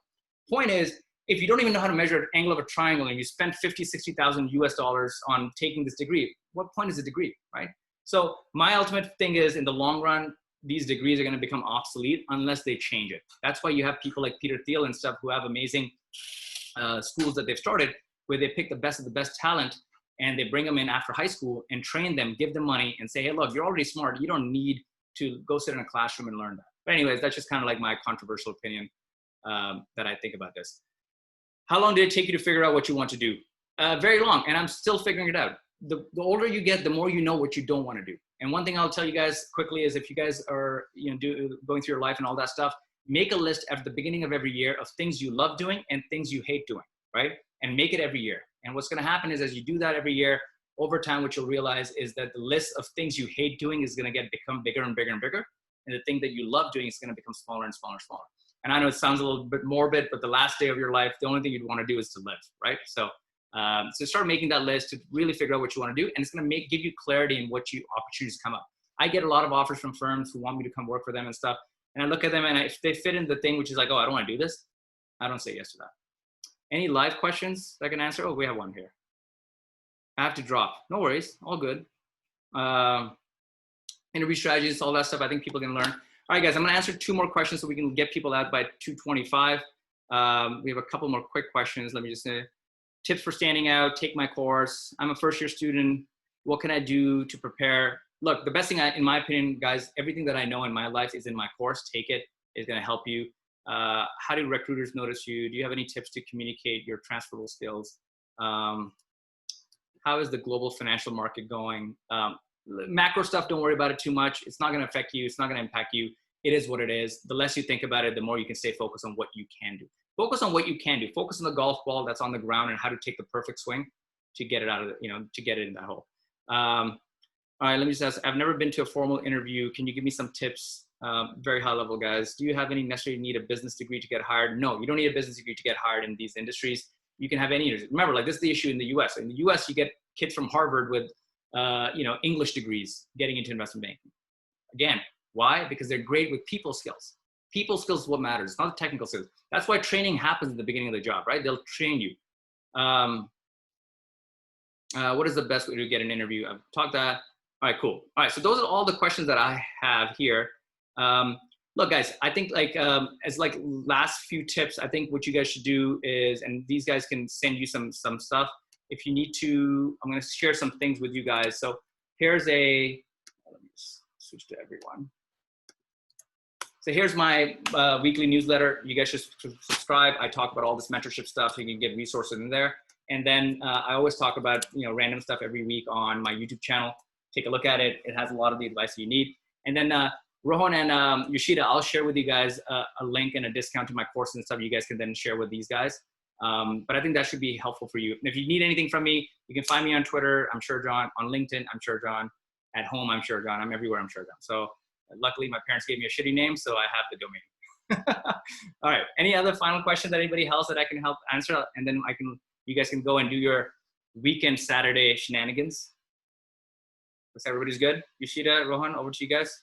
Point is, if you don't even know how to measure an angle of a triangle and you spend $50,000, $60,000 on taking this degree, what point is a degree, right? So my ultimate thing is, in the long run, these degrees are going to become obsolete unless they change it. That's why you have people like Peter Thiel and stuff who have amazing schools that they've started, where they pick the best of the best talent and they bring them in after high school and train them, give them money and say, hey, look, you're already smart. You don't need to go sit in a classroom and learn that. But anyways, that's just kind of my controversial opinion that I think about this. How long did it take you to figure out what you want to do? Very long, and I'm still figuring it out. The older you get, the more you know what you don't want to do. And one thing I'll tell you guys quickly is, if you guys are going through your life and all that stuff, make a list at the beginning of every year of things you love doing and things you hate doing, right? And make it every year. And what's going to happen is, as you do that every year, over time, what you'll realize is that the list of things you hate doing is going to become bigger and bigger and bigger. And the thing that you love doing is going to become smaller and smaller and smaller. And I know it sounds a little bit morbid, but the last day of your life, the only thing you'd want to do is to live, right? So start making that list to really figure out what you want to do. And it's going to give you clarity in what opportunities come up. I get a lot of offers from firms who want me to come work for them and stuff. And I look at them, and if they fit in the thing, which is oh, I don't want to do this, I don't say yes to that. Any live questions I can answer? Oh, we have one here. I have to drop. No worries. All good. Interview strategies, all that stuff, I think people can learn. All right, guys, I'm going to answer 2 more questions so we can get people out by 2:25. We have a couple more quick questions. Let me just say, tips for standing out, take my course. I'm a first-year student. What can I do to prepare? Look, the best thing, in my opinion, guys, everything that I know in my life is in my course. Take it. It's going to help you. How do recruiters notice you? Do you have any tips to communicate your transferable skills? How is the global financial market going? Macro stuff, don't worry about it too much. It's not going to affect you. It's not going to impact you. It is what it is. The less you think about it, the more you can stay focused on what you can do. Focus on what you can do. Focus on the golf ball that's on the ground and how to take the perfect swing to get it out of the, to get it in that hole. All right, let me just ask, I've never been to a formal interview. Can you give me some tips? Very high level, guys. Do you have any necessarily need a business degree to get hired? No, you don't need a business degree to get hired in these industries. You can have any. Remember, like, this is the issue in the US. In the US, you get kids from Harvard with, English degrees getting into investment banking. Again, why? Because they're great with people skills. People skills is what matters. It's not the technical skills. That's why training happens at the beginning of the job, right? They'll train you. What is the best way to get an interview? I've talked that. All right, cool. All right, so those are all the questions that I have here. Look, guys, I think as like last few tips, I think what you guys should do is, and these guys can send you some stuff. If you need to, I'm going to share some things with you guys. So here's let me switch to everyone. So here's my weekly newsletter. You guys should subscribe. I talk about all this mentorship stuff. So you can get resources in there. And then I always talk about, random stuff every week on my YouTube channel. Take a look at it. It has a lot of the advice you need. And then Rohan and Yoshida, I'll share with you guys a link and a discount to my course and stuff you guys can then share with these guys. But I think that should be helpful for you. And if you need anything from me, you can find me on Twitter. I'm Sherjan. On LinkedIn, I'm Sherjan. At home, I'm Sherjan. I'm everywhere, I'm Sherjan. So luckily, my parents gave me a shitty name, so I have the domain. All right. Any other final questions that anybody else that I can help answer? And then you guys can go and do your weekend Saturday shenanigans. Looks everybody's good. Yoshida, Rohan, over to you guys.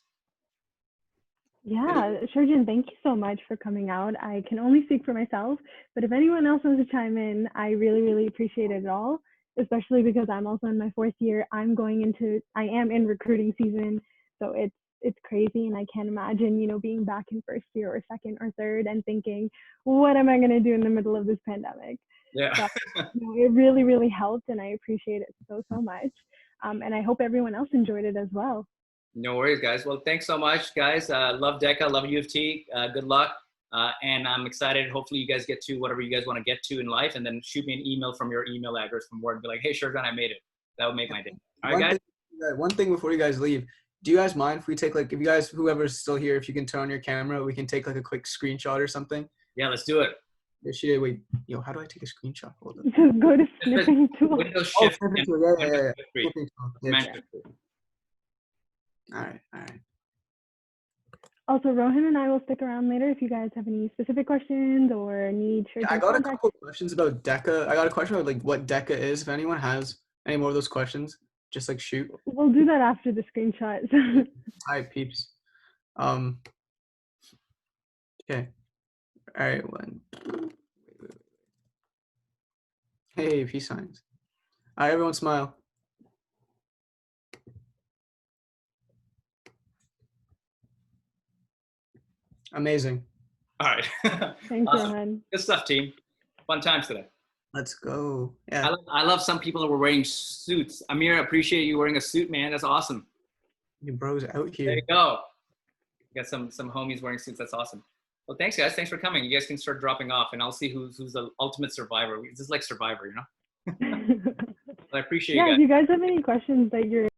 Yeah, Sherjan, thank you so much for coming out. I can only speak for myself, but if anyone else wants to chime in, I really, really appreciate it all, especially because I'm also in my 4th year. I am in recruiting season, so it's crazy, and I can't imagine, being back in 1st year or 2nd or 3rd and thinking, what am I going to do in the middle of this pandemic? Yeah. But, it really, really helped, and I appreciate it so much. And I hope everyone else enjoyed it as well. No worries, guys. Well, thanks so much, guys. Love DECA, love U of T. Good luck. And I'm excited. Hopefully you guys get to whatever you guys want to get to in life, and then shoot me an email from your email address from work and be like, hey, Sherjan, I made it. That would make my day. All right, guys? One thing before you guys leave, do you guys mind if we take if you guys, whoever's still here, if you can turn on your camera, we can take a quick screenshot or something? Yeah, let's do it. Wait, how do I take a screenshot? Hold on. Just go to snipping tool. Windows Shift. Yeah. All right. Also, Rohan and I will stick around later if you guys have any specific questions or need Sherjan's I got a contact. couple of questions about DECA. I got a question about what DECA is. If anyone has any more of those questions, just shoot. We'll do that after the screenshot. Hi, peeps. Okay. All right. Hey, peace signs. All right, everyone smile. Amazing. All right. Thanks, Awesome. Rohan. Good stuff, team. Fun times today. Let's go. Yeah. I love some people that were wearing suits. Amir, I appreciate you wearing a suit, man. That's awesome. You bros out here. There you go. You got some homies wearing suits. That's awesome. Well, thanks, guys. Thanks for coming. You guys can start dropping off, and I'll see who's the ultimate survivor. This is like Survivor, But I appreciate you guys. Yeah, if you guys have any questions that you're